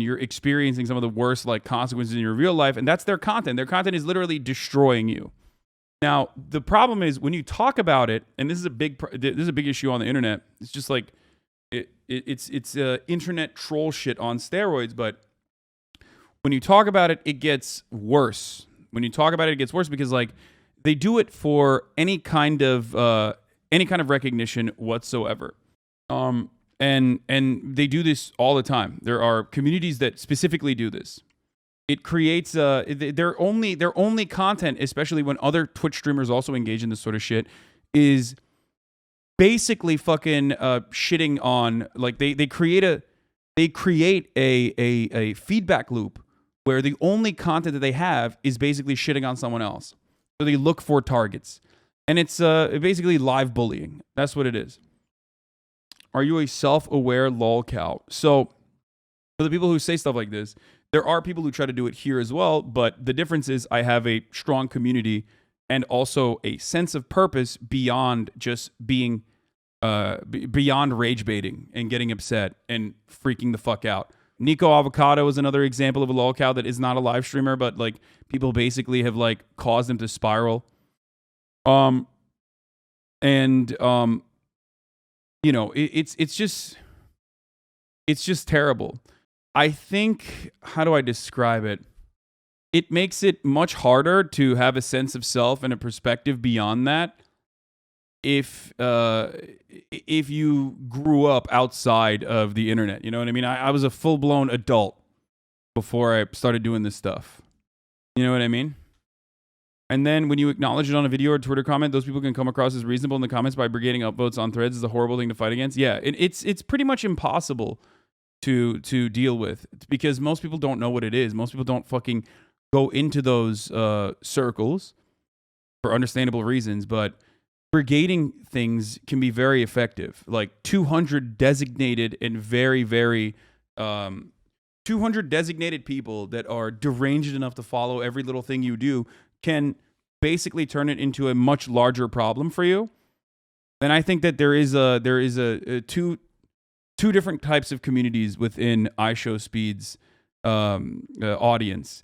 you're experiencing some of the worst like consequences in your real life. And that's their content. Their content is literally destroying you. Now, the problem is when you talk about it, and this is a big issue on the internet. It's just like it's internet troll shit on steroids. But when you talk about it, it gets worse. When you talk about it, it gets worse because like they do it for any kind of recognition whatsoever. And they do this all the time. There are communities that specifically do this. It creates their only content, especially when other Twitch streamers also engage in this sort of shit, is basically fucking shitting on, like they create a feedback loop where the only content that they have is basically shitting on someone else. So they look for targets. And it's basically live bullying. That's what it is. Are you a self-aware lolcow? So for the people who say stuff like this, there are people who try to do it here as well, but the difference is I have a strong community and also a sense of purpose beyond just being beyond rage baiting and getting upset and freaking the fuck out. Nico Avocado is another example of a lolcow that is not a live streamer, but like people basically have like caused him to spiral. You know, it's just terrible. I think, how do I describe it? It makes it much harder to have a sense of self and a perspective beyond that if you grew up outside of the internet. You know what I mean? I was a full-blown adult before I started doing this stuff. You know what I mean? And then when you acknowledge it on a video or Twitter comment, those people can come across as reasonable in the comments by brigading upvotes on threads is a horrible thing to fight against. Yeah, it's pretty much impossible to deal with because most people don't know what it is. Most people don't fucking go into those circles for understandable reasons, but brigading things can be very effective. Like 200 designated and very, very 200 designated people that are deranged enough to follow every little thing you do can basically turn it into a much larger problem for you. And I think that there is two different types of communities within iShowSpeed's audience.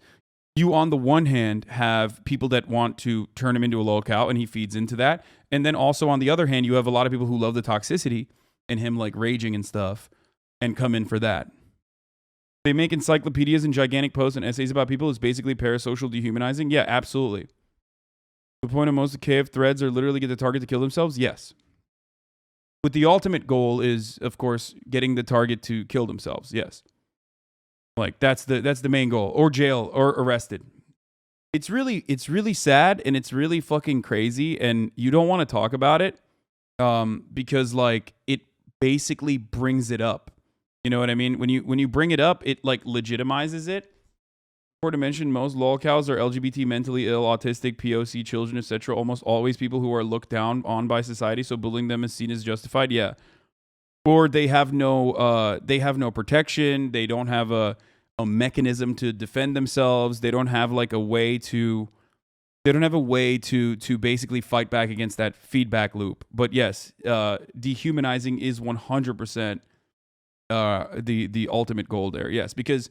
You, on the one hand, have people that want to turn him into a lolcow, and he feeds into that. And then also on the other hand, you have a lot of people who love the toxicity and him like raging and stuff and come in for that. They make encyclopedias and gigantic posts and essays about people is basically parasocial dehumanizing. Yeah, absolutely. The point of most of KF threads are literally get the target to kill themselves. Yes. But the ultimate goal is, of course, getting the target to kill themselves. Yes. Like that's the main goal, or jail or arrested. It's really sad and it's really fucking crazy, and you don't want to talk about it because like it basically brings it up. You know what I mean? When you bring it up, it like legitimizes it. For to mention, most lolcows are LGBT, mentally ill, autistic, POC, children, etc. Almost always people who are looked down on by society, so bullying them is seen as justified. Yeah. Or they have no protection. They don't have a mechanism to defend themselves. They don't have like a way to. They don't have a way to basically fight back against that feedback loop. But yes, dehumanizing is 100%. The ultimate goal there, yes, because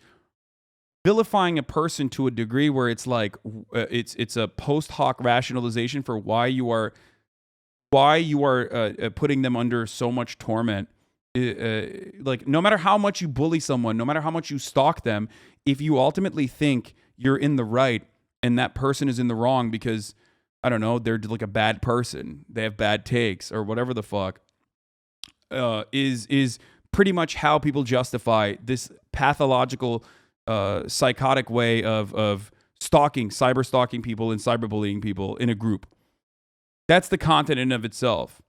vilifying a person to a degree where it's like it's a post hoc rationalization for why you are putting them under so much torment. Like no matter how much you bully someone, no matter how much you stalk them, if you ultimately think you're in the right and that person is in the wrong because I don't know, they're like a bad person, they have bad takes or whatever the fuck, is pretty much how people justify this pathological, psychotic way of cyber stalking people and cyberbullying people in a group. That's the content in and of itself.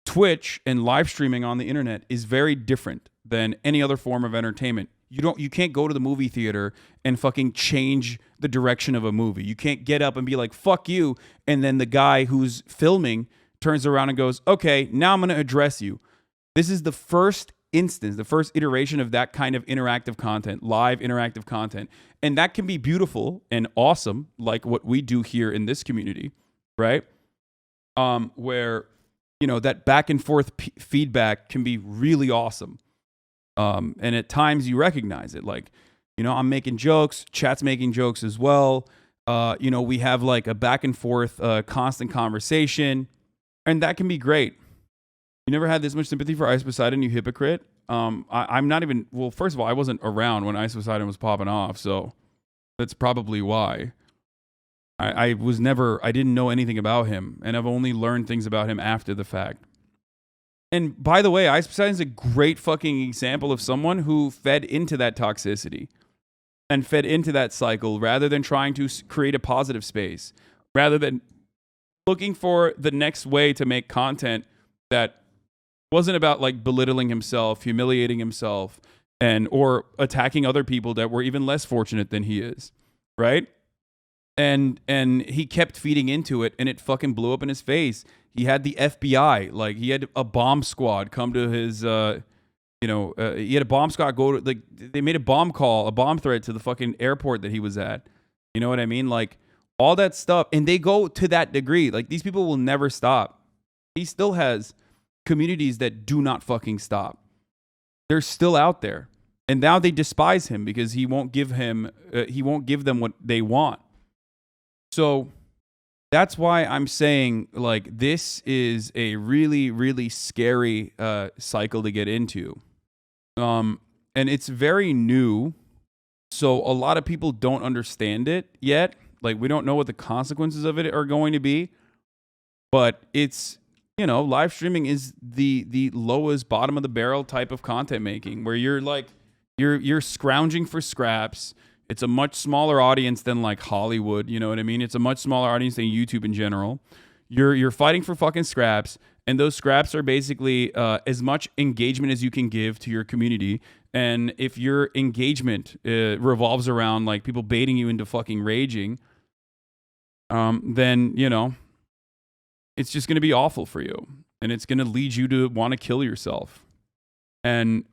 Twitch and live streaming on the internet is very different than any other form of entertainment. You can't go to the movie theater and fucking change the direction of a movie. You can't get up and be like, fuck you, and then the guy who's filming turns around and goes, okay, now I'm going to address you. This is the first instance, the first iteration of that kind of interactive content, live interactive content. And that can be beautiful and awesome, like what we do here in this community, right? Where, you know, that back and forth feedback can be really awesome. And at times you recognize it. Like, you know, I'm making jokes, chat's making jokes as well. You know, we have like a back and forth constant conversation, and that can be great. You never had this much sympathy for Ice Poseidon, you hypocrite. I'm not even, well, first of all, I wasn't around when Ice Poseidon was popping off, so that's probably why. I didn't know anything about him, and I've only learned things about him after the fact. And by the way, iShowSpeed's is a great fucking example of someone who fed into that toxicity and fed into that cycle rather than trying to create a positive space, rather than looking for the next way to make content that wasn't about like belittling himself, humiliating himself, or attacking other people that were even less fortunate than he is, right? And he kept feeding into it, and it fucking blew up in his face. He had the FBI, like he had a bomb squad come to his, he had a bomb squad go to, like, they made a bomb threat to the fucking airport that he was at. You know what I mean? Like all that stuff, and they go to that degree. Like these people will never stop. He still has communities that do not fucking stop. They're still out there, and now they despise him because he won't give them what they want. So that's why I'm saying, like, this is a really, really scary cycle to get into. And it's very new, so a lot of people don't understand it yet. Like, we don't know what the consequences of it are going to be. But it's, live streaming is the lowest, bottom of the barrel type of content making, where you're like, you're scrounging for scraps. It's a much smaller audience than like Hollywood, you know what I mean? It's a much smaller audience than YouTube in general. You're fighting for fucking scraps, and those scraps are basically as much engagement as you can give to your community. And if your engagement revolves around like people baiting you into fucking raging, then it's just gonna be awful for you, and it's gonna lead you to want to kill yourself. And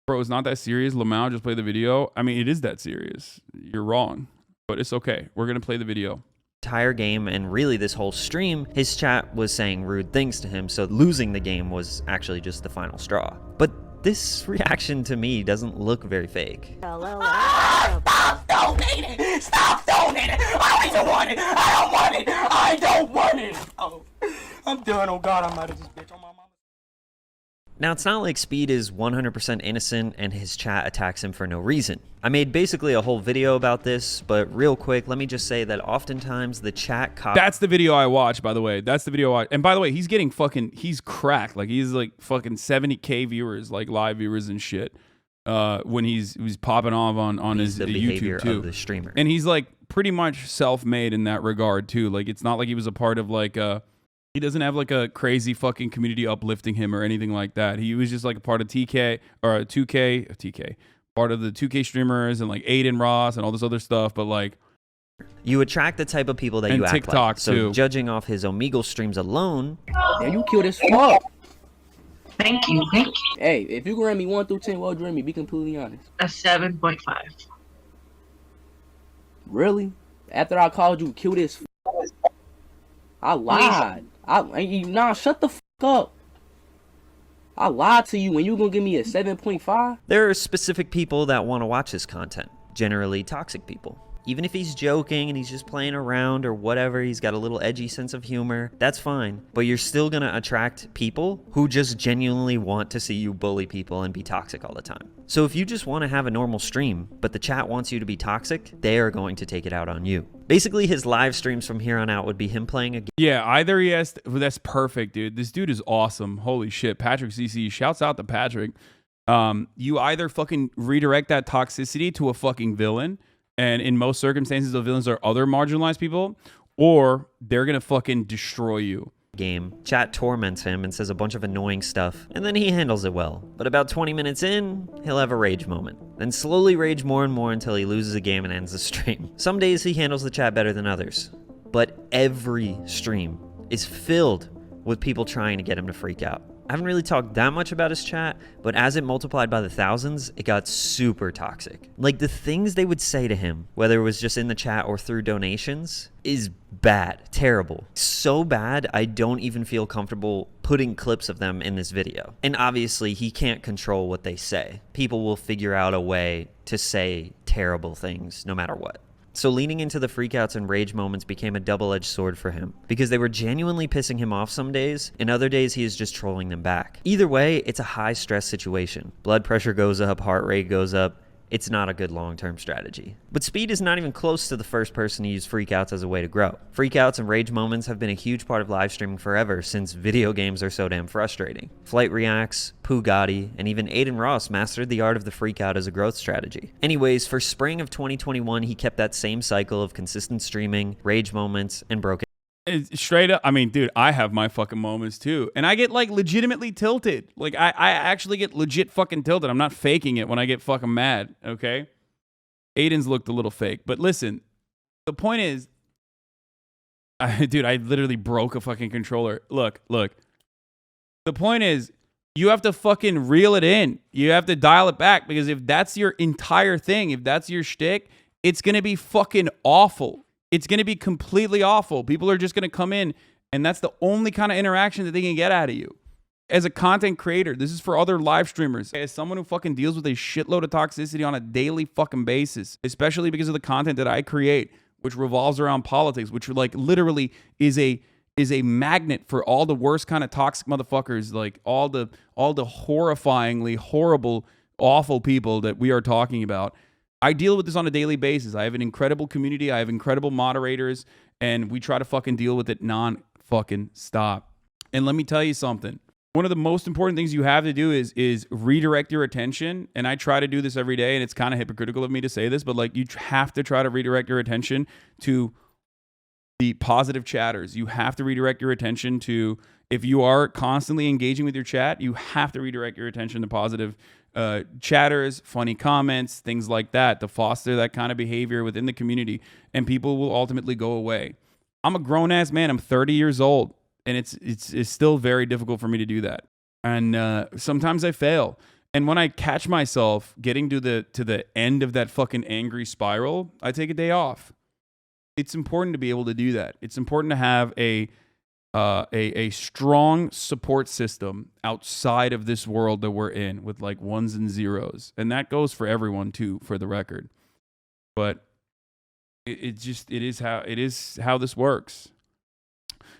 bro, it's not that serious. Lamau just played the video. I mean, it is that serious. You're wrong, but it's okay. We're going to play the video. Entire game, and really this whole stream, his chat was saying rude things to him, so losing the game was actually just the final straw. But this reaction to me doesn't look very fake. Stop donating! Stop donating! I don't even want it! I don't want it! I don't want it! Oh, I'm done. Oh God, I'm out of this bitch. On my mama. Now, it's not like Speed is 100% innocent and his chat attacks him for no reason. I made basically a whole video about this, but real quick, let me just say that oftentimes the chat That's the video I watched, by the way. That's the video I watched. And by the way, he's getting he's cracked. Like, he's like fucking 70K viewers, like live viewers and shit, when he's popping off on his YouTube too. Of the streamer. And he's like pretty much self-made in that regard too. Like, it's not like he was a part of like he doesn't have like a crazy fucking community uplifting him or anything like that. He was just like a part of TK or 2K, part of the 2K streamers and like Aiden Ross and all this other stuff. But like, you attract the type of people that and you act TikTok like. So too. judging off his Omegle streams alone, Damn, you killed as fuck. Thank you. Hey, if you can rate me 1 through 10, what would you rate me? Be completely honest. A 7.5. Really? After I called you cute as fuck, I lied. Nah, shut the fuck up. I lied to you, and you gonna give me a 7.5? there are specific people that want to watch his content, generally toxic people. Even if he's joking and he's just playing around or whatever, he's got a little edgy sense of humor, that's fine. But you're still gonna attract people who just genuinely want to see you bully people and be toxic all the time. So if you just want to have a normal stream, but the chat wants you to be toxic, they are going to take it out on you. Basically, his live streams from here on out would be him playing a game. yeah, either he has that's perfect, dude. This dude is awesome. Holy shit. Patrick CC, shouts out to Patrick. You either fucking redirect that toxicity to a fucking villain, and in most circumstances, the villains are other marginalized people, or they're gonna fucking destroy you. Game. Chat torments him and says a bunch of annoying stuff, and then he handles it well. But about 20 minutes in, he'll have a rage moment, then slowly rage more and more until he loses a game and ends the stream. Some days he handles the chat better than others, but every stream is filled with people trying to get him to freak out. I haven't really talked that much about his chat, but as it multiplied by the thousands, it got super toxic. Like, the things they would say to him, whether it was just in the chat or through donations, is bad, terrible. So bad, I don't even feel comfortable putting clips of them in this video. And obviously, he can't control what they say. People will figure out a way to say terrible things no matter what. So leaning into the freakouts and rage moments became a double-edged sword for him, because they were genuinely pissing him off some days, and other days he is just trolling them back. Either way, it's a high-stress situation. Blood pressure goes up, heart rate goes up, it's not a good long-term strategy. But Speed is not even close to the first person to use freakouts as a way to grow. Freakouts and rage moments have been a huge part of live streaming forever since video games are so damn frustrating. Flight Reacts, Pooh Gotti, and even Aiden Ross mastered the art of the freakout as a growth strategy. Anyways, for spring of 2021, he kept that same cycle of consistent streaming, rage moments, and broken. It's straight up, I mean, dude, I have my fucking moments too. And I get like legitimately tilted. Like I actually get legit fucking tilted. I'm not faking it when I get fucking mad, okay? Aiden's looked a little fake. But listen, the point is, dude, I literally broke a fucking controller. Look. The point is, you have to fucking reel it in. You have to dial it back, because if that's your entire thing, if that's your shtick, it's going to be fucking awful. It's going to be completely awful. People are just going to come in, and that's the only kind of interaction that they can get out of you. As a content creator, this is for other live streamers. As someone who fucking deals with a shitload of toxicity on a daily fucking basis, especially because of the content that I create, which revolves around politics, which like literally is a magnet for all the worst kind of toxic motherfuckers, like all the horrifyingly horrible, awful people that we are talking about. I deal with this on a daily basis. I have an incredible community. I have incredible moderators, and we try to fucking deal with it non-fucking stop. And let me tell you something. One of the most important things you have to do is redirect your attention. And I try to do this every day, and it's kind of hypocritical of me to say this, but like you have to try to redirect your attention to the positive chatters. You have to redirect your attention to, if you are constantly engaging with your chat, you have to redirect your attention to positive chatters, funny comments, things like that, to foster that kind of behavior within the community, and people will ultimately go away. I'm a grown-ass man. I'm 30 years old, and it's still very difficult for me to do that. And sometimes I fail. And when I catch myself getting to the end of that fucking angry spiral, I take a day off. It's important to be able to do that. It's important to have a strong support system outside of this world that we're in, with like ones and zeros. And that goes for everyone too, for the record. But it is how this works.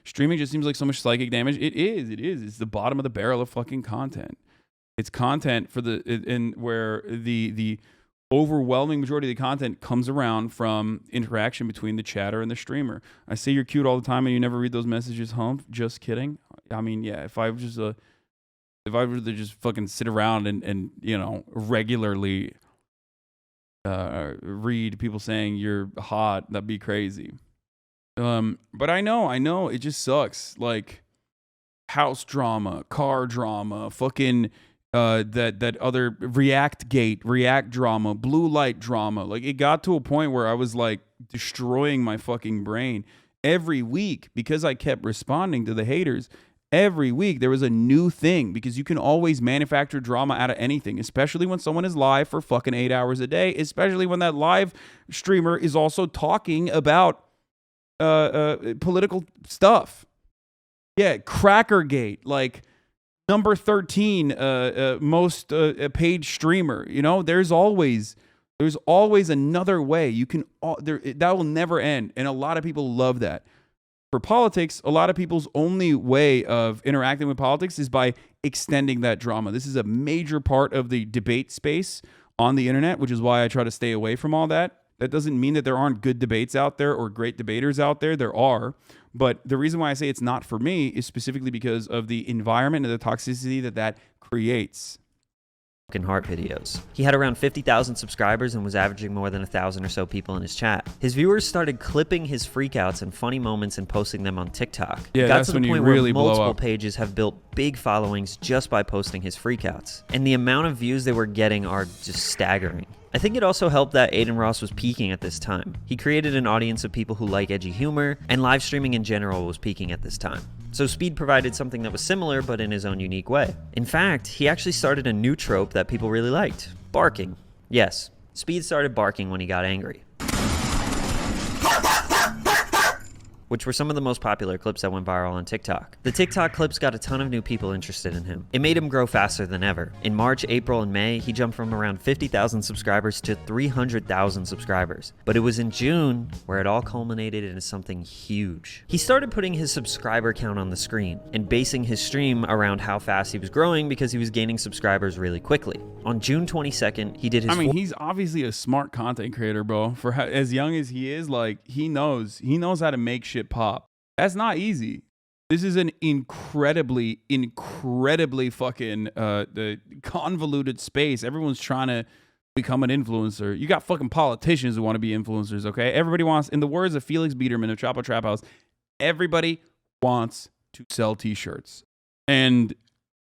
Streaming just seems like so much psychic damage. It is. It's the bottom of the barrel of fucking content. It's content where the overwhelming majority of the content comes around from interaction between the chatter and the streamer. I say you're cute all the time and you never read those messages, hump. Just kidding. I mean, yeah, if I were to just fucking sit around and you know, regularly read people saying you're hot, that'd be crazy. But I know it just sucks. Like house drama, car drama, fucking that other React drama, blue light drama. Like it got to a point where I was like destroying my fucking brain every week, because I kept responding to the haters. Every week there was a new thing, because you can always manufacture drama out of anything, especially when someone is live for fucking 8 hours a day, especially when that live streamer is also talking about political stuff. Yeah, Crackergate, like number 13 most paid streamer. You know, there's always another way. You can that will never end, and a lot of people love that. For politics, a lot of people's only way of interacting with politics is by extending that drama. This is a major part of the debate space on the internet, which is why I try to stay away from all that. That doesn't mean that there aren't good debates out there or great debaters out there. There are. But the reason why I say it's not for me is specifically because of the environment and the toxicity that creates. Heart videos. He had around 50,000 subscribers and was averaging more than 1,000 or so people in his chat. His viewers started clipping his freakouts and funny moments and posting them on TikTok. Yeah, that's when you really blow up. Multiple pages have built big followings just by posting his freakouts, and the amount of views they were getting are just staggering. I think it also helped that Aiden Ross was peaking at this time. He created an audience of people who like edgy humor, and live streaming in general was peaking at this time. So Speed provided something that was similar, but in his own unique way. In fact, he actually started a new trope that people really liked: barking. Yes, Speed started barking when he got angry. which were some of the most popular clips that went viral on TikTok. The TikTok clips got a ton of new people interested in him. It made him grow faster than ever. In March, April, and May, he jumped from around 50,000 subscribers to 300,000 subscribers. But it was in June where it all culminated into something huge. He started putting his subscriber count on the screen and basing his stream around how fast he was growing because he was gaining subscribers really quickly. On June 22nd, he did his... I mean, he's obviously a smart content creator, bro. For as young as he is, like, he knows how to make shit pop. That's not easy. This is an incredibly fucking the convoluted space. Everyone's trying to become an influencer. You got fucking politicians who want to be influencers, okay? Everybody wants, in the words of Felix Biederman of Chapo Trap House, everybody wants to sell t-shirts. And,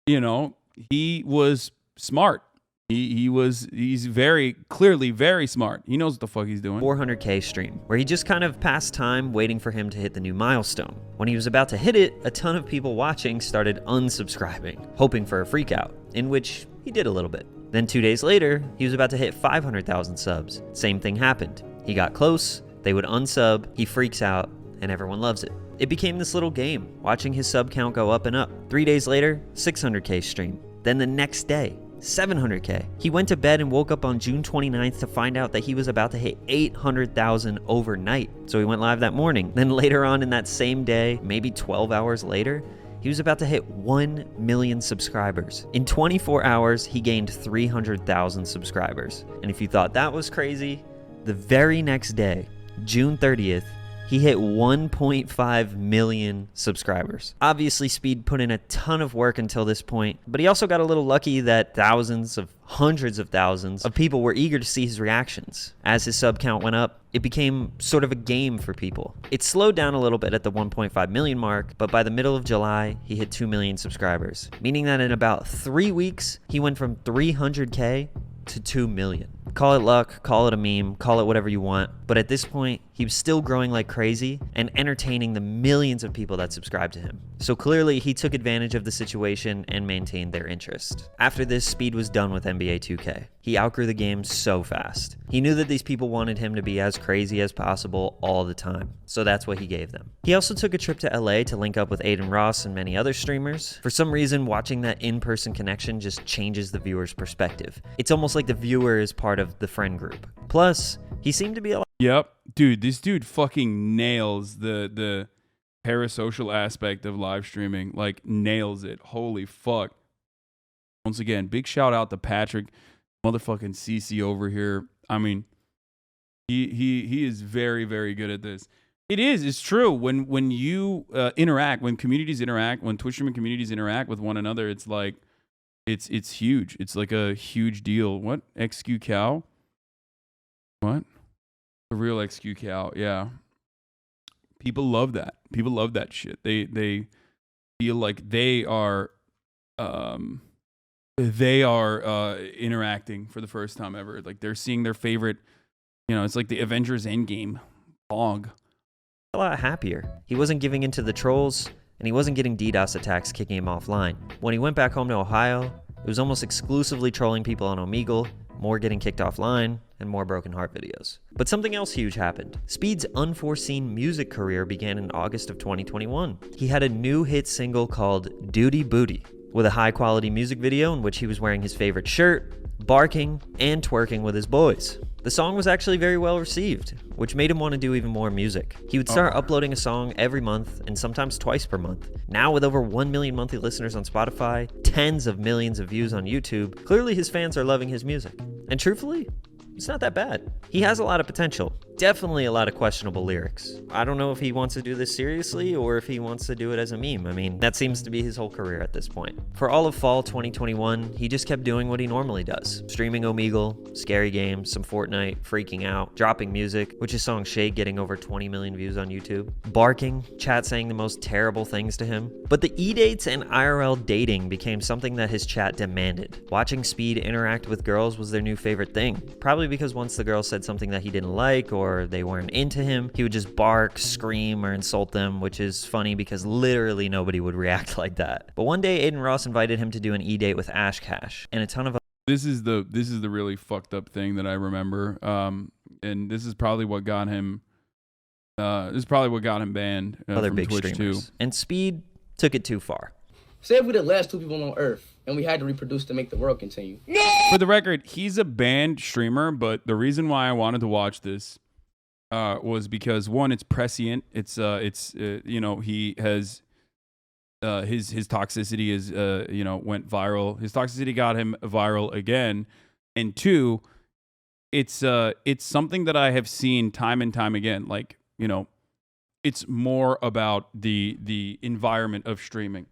you know, he was smart. He's very clearly very smart. He knows what the fuck he's doing. 400K stream, where he just kind of passed time waiting for him to hit the new milestone. When he was about to hit it, a ton of people watching started unsubscribing, hoping for a freak out, in which he did a little bit. Then 2 days later, he was about to hit 500,000 subs. Same thing happened. He got close, they would unsub, he freaks out, and everyone loves it. It became this little game, watching his sub count go up and up. 3 days later, 600K stream. Then the next day, 700K. He went to bed and woke up on June 29th to find out that he was about to hit 800,000 overnight. So he went live that morning. Then later on in that same day, maybe 12 hours later, he was about to hit 1 million subscribers. In 24 hours, he gained 300,000 subscribers. And if you thought that was crazy, the very next day, June 30th, he hit 1.5 million subscribers. Obviously, Speed put in a ton of work until this point, but he also got a little lucky that hundreds of thousands of people were eager to see his reactions. As his sub count went up, it became sort of a game for people. It slowed down a little bit at the 1.5 million mark, but by the middle of July, he hit 2 million subscribers, meaning that in about 3 weeks, he went from 300K to 2 million. Call it luck, call it a meme, call it whatever you want, but at this point, he was still growing like crazy and entertaining the millions of people that subscribed to him. So clearly, he took advantage of the situation and maintained their interest. After this, Speed was done with NBA 2K. He outgrew the game so fast. He knew that these people wanted him to be as crazy as possible all the time, so that's what he gave them. He also took a trip to LA to link up with Aiden Ross and many other streamers. For some reason, watching that in-person connection just changes the viewer's perspective. It's almost like the viewer is part of the friend group. Plus, he seemed to be a lot. Yep. Dude, this dude fucking nails the parasocial aspect of live streaming. Like, nails it. Holy fuck. Once again, big shout out to Patrick, motherfucking CC over here. I mean, he is very, very good at this. It's true. When you interact, when communities interact, when Twitch streaming communities interact with one another, it's like, it's huge. It's like a huge deal. What? XQ cow? What? The real XQ cow, yeah. People love that. People love that shit. They feel like they are interacting for the first time ever. Like they're seeing their favorite, you know, it's like the Avengers Endgame fog. A lot happier. He wasn't giving in to the trolls, and he wasn't getting DDoS attacks kicking him offline. When he went back home to Ohio, it was almost exclusively trolling people on Omegle, more getting kicked offline, and more broken heart videos. But something else huge happened. Speed's unforeseen music career began in August of 2021. He had a new hit single called Duty Booty, with a high-quality music video in which he was wearing his favorite shirt, barking, and twerking with his boys. The song was actually very well received, which made him want to do even more music. He would start uploading a song every month and sometimes twice per month. Now with over 1 million monthly listeners on Spotify, tens of millions of views on YouTube, clearly his fans are loving his music. And truthfully, it's not that bad. He has a lot of potential. Definitely a lot of questionable lyrics. I don't know if he wants to do this seriously or if he wants to do it as a meme. I mean, that seems to be his whole career at this point. For all of fall 2021, he just kept doing what he normally does. Streaming Omegle, scary games, some Fortnite, freaking out, dropping music, which his song Shade getting over 20 million views on YouTube, barking, chat saying the most terrible things to him. But the E-dates and IRL dating became something that his chat demanded. Watching Speed interact with girls was their new favorite thing. Probably because once the girl said something that he didn't like or they weren't into him, he would just bark, scream, or insult them, which is funny because literally nobody would react like that. But one day, Aiden Ross invited him to do an E-date with Ash Cash, and a ton of This is the really fucked up thing that I remember, and this is probably what got him This is probably what got him banned other from big Twitch streamers. too. And Speed took it too far. Say if we're the last 2 people on Earth and we had to reproduce to make the world continue. For the record, he's a banned streamer, but the reason why I wanted to watch this was because one, it's prescient. It's you know, he has his toxicity is you know, went viral. His toxicity got him viral again, and two, it's something that I have seen time and time again. Like, you know, it's more about the environment of streaming.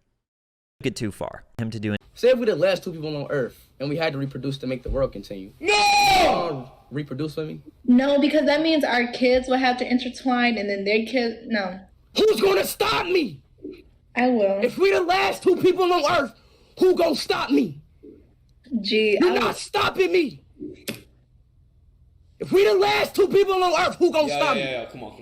Get too far. Him to do it. Say if we're the last 2 people on Earth and we had to reproduce to make the world continue. No! Reproduce with me? No, because that means our kids will have to intertwine and then their kids. No. Who's gonna stop me? I will. If we the last 2 people on Earth, who gonna stop me? Gee, You're not stopping me. If we the last 2 people on Earth, who gonna stop me? Yeah, come on.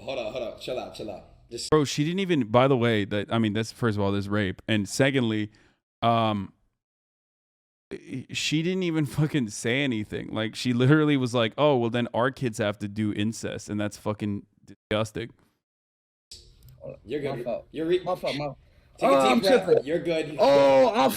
Hold up, chill out. Bro, she didn't even, by the way, that, I mean, that's, first of all, this rape. And secondly, she didn't even fucking say anything. Like, she literally was like, oh, well, then our kids have to do incest. And that's fucking disgusting. You're good. My fault. Take a I'm deep breath. tripping. You're good. I'm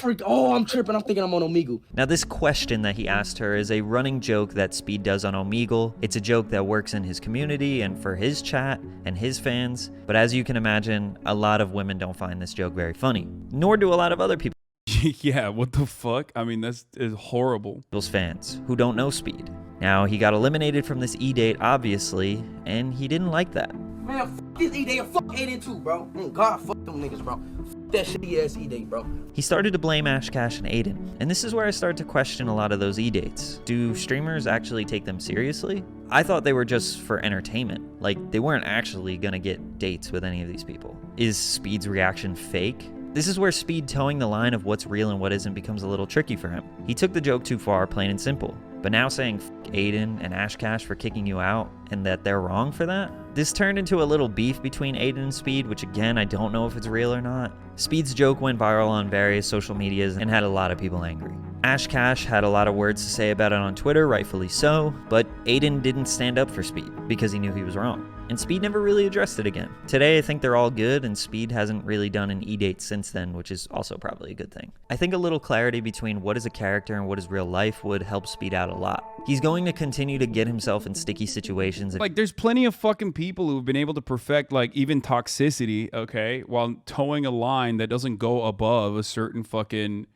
tripping. I'm thinking I'm on Omegle. Now, this question that he asked her is a running joke that Speed does on Omegle. It's a joke that works in his community and for his chat and his fans. But as you can imagine, a lot of women don't find this joke very funny, nor do a lot of other people. Yeah, what the fuck? I mean, that's horrible. Those fans who don't know Speed. Now, he got eliminated from this E-date, obviously, and he didn't like that. Man, fuck this E-Day and fuck Aiden too, bro. God, fuck them niggas, bro. Fuck that shitty ass E-Day, bro. He started to blame Ashcash and Aiden, and this is where I started to question a lot of those E-dates. Do streamers actually take them seriously? I thought they were just for entertainment. Like, they weren't actually gonna get dates with any of these people. Is Speed's reaction fake? This is where Speed towing the line of what's real and what isn't becomes a little tricky for him. He took the joke too far, plain and simple. But now saying f Aiden and Ashcash for kicking you out and that they're wrong for that? This turned into a little beef between Aiden and Speed, which again, I don't know if it's real or not. Speed's joke went viral on various social medias and had a lot of people angry. Ashcash had a lot of words to say about it on Twitter, rightfully so, but Aiden didn't stand up for Speed because he knew he was wrong. And Speed never really addressed it again. Today, I think they're all good, and Speed hasn't really done an E-date since then, which is also probably a good thing. I think a little clarity between what is a character and what is real life would help Speed out a lot. He's going to continue to get himself in sticky situations. Like, there's plenty of fucking people who've been able to perfect, like, even toxicity, okay, while towing a line that doesn't go above a certain fucking,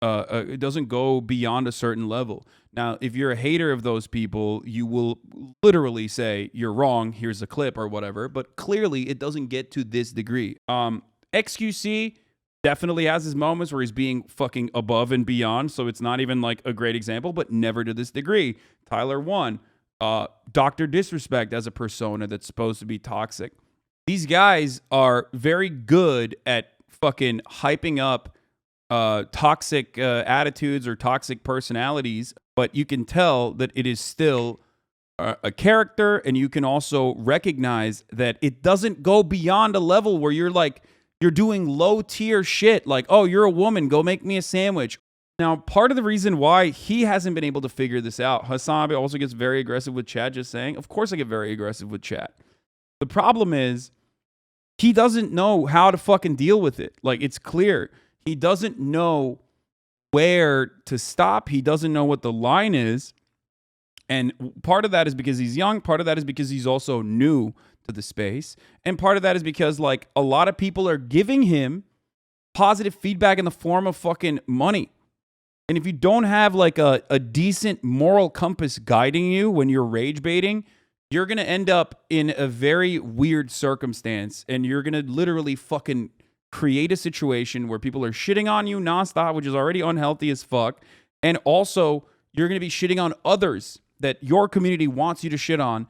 it doesn't go beyond a certain level. Now, if you're a hater of those people, you will literally say, you're wrong, here's a clip or whatever, but clearly it doesn't get to this degree. XQC definitely has his moments where he's being fucking above and beyond, so it's not even like a great example, but never to this degree. Tyler 1, Dr. Disrespect as a persona that's supposed to be toxic. These guys are very good at fucking hyping up toxic attitudes or toxic personalities, but you can tell that it is still a character, and you can also recognize that it doesn't go beyond a level where you're like, you're doing low tier shit like, oh, you're a woman, go make me a sandwich. Now, part of the reason why he hasn't been able to figure this out, HasanAbi also gets very aggressive with chat, just saying, of course I get very aggressive with chat. The problem is he doesn't know how to fucking deal with it. Like, it's clear. He doesn't know where to stop. He doesn't know what the line is. And part of that is because he's young. Part of that is because he's also new to the space. And part of that is because, like, a lot of people are giving him positive feedback in the form of fucking money. And if you don't have, like, a decent moral compass guiding you when you're rage baiting, you're going to end up in a very weird circumstance. And you're going to literally fucking create a situation where people are shitting on you nonstop, which is already unhealthy as fuck. And also, you're going to be shitting on others that your community wants you to shit on.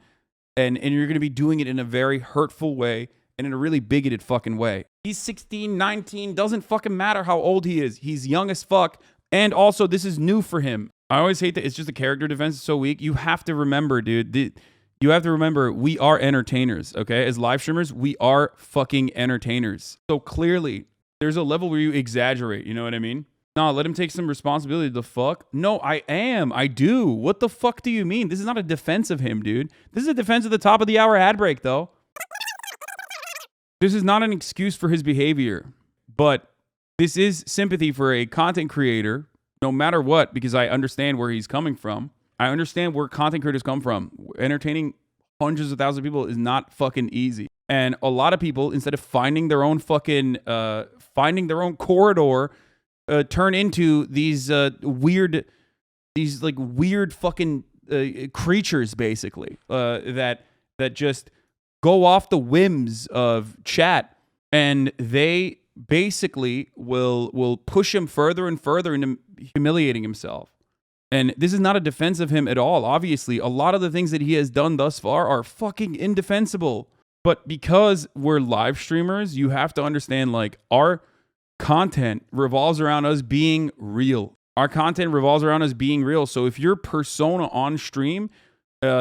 And you're going to be doing it in a very hurtful way and in a really bigoted fucking way. He's 16, 19, doesn't fucking matter how old he is. He's young as fuck. And also, this is new for him. I always hate that it's just the character defense is so weak. You have to remember, dude. You have to remember, we are entertainers, okay? As live streamers, we are fucking entertainers. So clearly, there's a level where you exaggerate, you know what I mean? No, let him take some responsibility. The fuck? No, I am. I do. What the fuck do you mean? This is not a defense of him, dude. This is a defense of the top of the hour ad break, though. This is not an excuse for his behavior, but this is sympathy for a content creator, no matter what, because I understand where he's coming from. I understand where content creators come from. Entertaining hundreds of thousands of people is not fucking easy. And a lot of people, instead of finding their own fucking, finding their own corridor, turn into these weird fucking creatures, basically, that just go off the whims of chat, and they basically will push him further and further into humiliating himself. And this is not a defense of him at all. Obviously, a lot of the things that he has done thus far are fucking indefensible. But because we're live streamers, you have to understand, like, our content revolves around us being real. Our content revolves around us being real. So if your persona on stream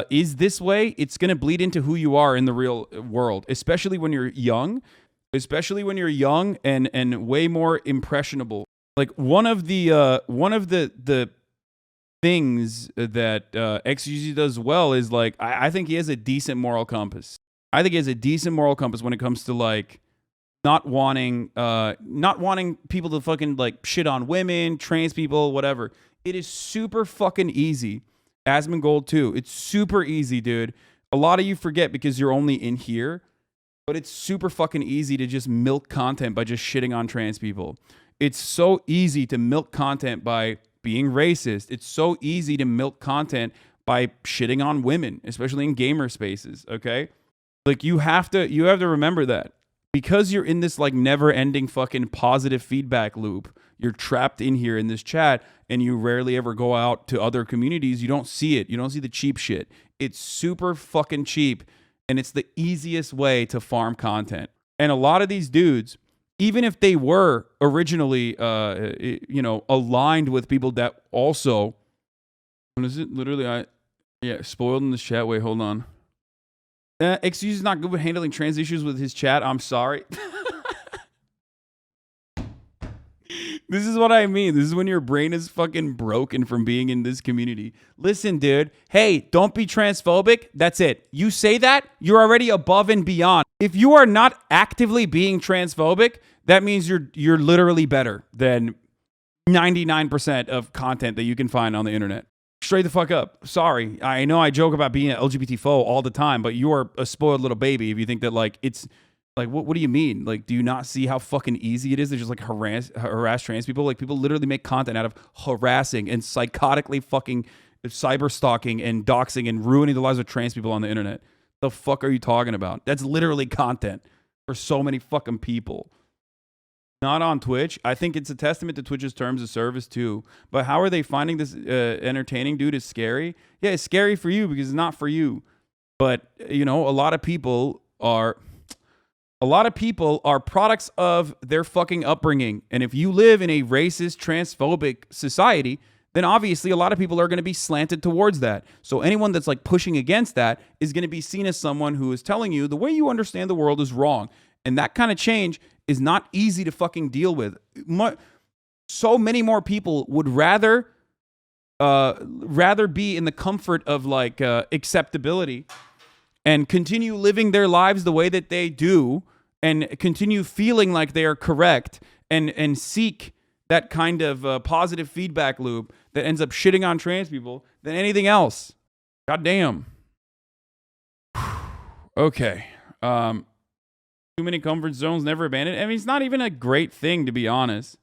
is this way, it's going to bleed into who you are in the real world, especially when you're young, and way more impressionable. Like one of the things that XUZ does well is, like, I think he has a decent moral compass. I think he has a decent moral compass when it comes to, like, not wanting people to fucking, like, shit on women, trans people, whatever. It is super fucking easy. Asmongold too. It's super easy, dude. A lot of you forget because you're only in here, but it's super fucking easy to just milk content by just shitting on trans people. It's so easy to milk content by being racist. It's so easy to milk content by shitting on women, especially in gamer spaces, okay? Like, you have to remember that. Because you're in this, like, never-ending fucking positive feedback loop, you're trapped in here in this chat, and you rarely ever go out to other communities. You don't see it. You don't see the cheap shit. It's super fucking cheap, and it's the easiest way to farm content. And a lot of these dudes, even if they were originally, aligned with people that also, what is it? Literally, spoiled in the chat. Wait, hold on. Excuse is not good with handling trans issues with his chat. I'm sorry. This is what I mean. This is when your brain is fucking broken from being in this community. Listen, dude. Hey, don't be transphobic. That's it. You say that, you're already above and beyond. If you are not actively being transphobic, that means you're literally better than 99% of content that you can find on the internet. Straight the fuck up. Sorry. I know I joke about being an LGBT foe all the time, but you are a spoiled little baby if you think that, like, it's like, what do you mean? Like, do you not see how fucking easy it is to just, like, harass trans people? Like, people literally make content out of harassing and psychotically fucking cyber stalking and doxing and ruining the lives of trans people on the internet. The fuck are you talking about? That's literally content for so many fucking people. Not on Twitch. I think it's a testament to Twitch's terms of service too. But how are they finding this entertaining, dude? Is scary. Yeah, it's scary for you because it's not for you. But, you know, a lot of people are products of their fucking upbringing. And if you live in a racist, transphobic society, then obviously a lot of people are going to be slanted towards that. So anyone that's, like, pushing against that is going to be seen as someone who is telling you the way you understand the world is wrong. And that kind of change is not easy to fucking deal with. So many more people would rather be in the comfort of, like, acceptability and continue living their lives the way that they do and continue feeling like they are correct and seek that kind of positive feedback loop that ends up shitting on trans people than anything else. God damn. Okay. Too many comfort zones, never abandoned. I mean, it's not even a great thing, to be honest.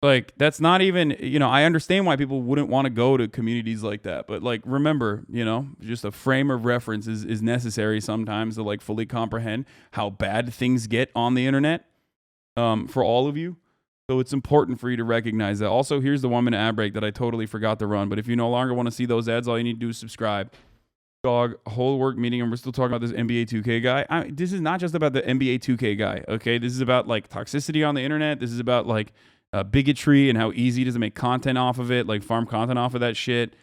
Like, that's not even, you know, I understand why people wouldn't want to go to communities like that. But, like, remember, you know, just a frame of reference is necessary sometimes to, like, fully comprehend how bad things get on the internet for all of you. So it's important for you to recognize that. Also, here's the 1 minute ad break that I totally forgot to run. But if you no longer want to see those ads, all you need to do is subscribe. Dog, whole work meeting, and we're still talking about this NBA 2K guy. This is not just about the NBA 2K guy, okay? This is about, like, toxicity on the internet. This is about, like, bigotry and how easy it is to make content off of it, like, farm content off of that shit.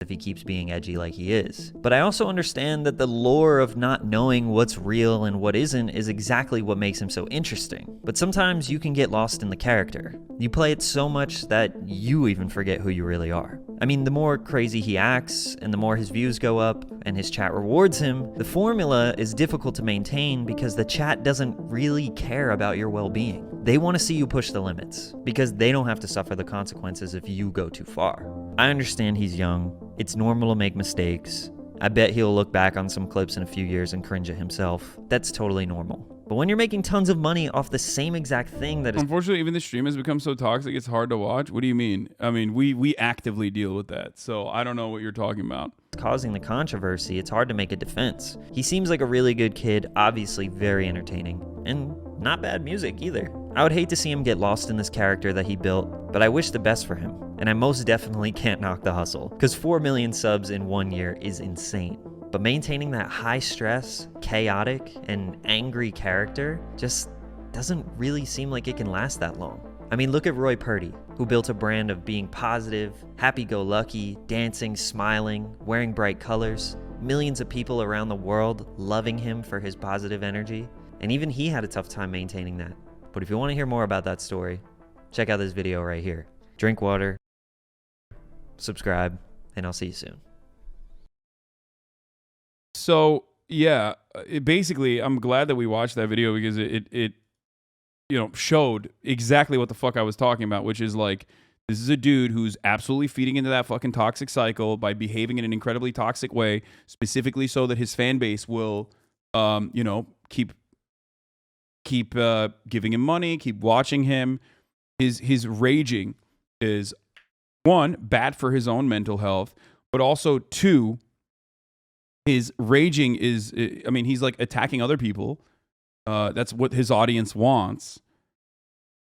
if he keeps being edgy like he is. But I also understand that the lure of not knowing what's real and what isn't is exactly what makes him so interesting. But sometimes you can get lost in the character. You play it so much that you even forget who you really are. I mean, the more crazy he acts, and the more his views go up, and his chat rewards him, the formula is difficult to maintain because the chat doesn't really care about your well-being. They want to see you push the limits, because they don't have to suffer the consequences if you go too far. I understand he's young. It's normal to make mistakes. I bet he'll look back on some clips in a few years and cringe at himself. That's totally normal. But when you're making tons of money off the same exact thing that is— Unfortunately, even the stream has become so toxic, it's hard to watch. What do you mean? I mean, we actively deal with that, so I don't know what you're talking about. Causing the controversy, it's hard to make a defense. He seems like a really good kid, obviously very entertaining, and not bad music either. I would hate to see him get lost in this character that he built, but I wish the best for him. And I most definitely can't knock the hustle, because 4 million subs in 1 year is insane. But maintaining that high stress, chaotic, and angry character just doesn't really seem like it can last that long. I mean, look at Roy Purdy, who built a brand of being positive, happy-go-lucky, dancing, smiling, wearing bright colors, millions of people around the world loving him for his positive energy, and even he had a tough time maintaining that. But if you want to hear more about that story, check out this video right here. Drink water, subscribe, and I'll see you soon. So yeah, basically, I'm glad that we watched that video because it you know, showed exactly what the fuck I was talking about, which is like, this is a dude who's absolutely feeding into that fucking toxic cycle by behaving in an incredibly toxic way, specifically so that his fan base will, you know, keep giving him money, keep watching him. His raging is, 1, bad for his own mental health, but also 2, his raging is, I mean, he's like attacking other people. That's what his audience wants.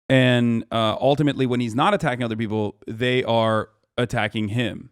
And ultimately, when he's not attacking other people, they are attacking him.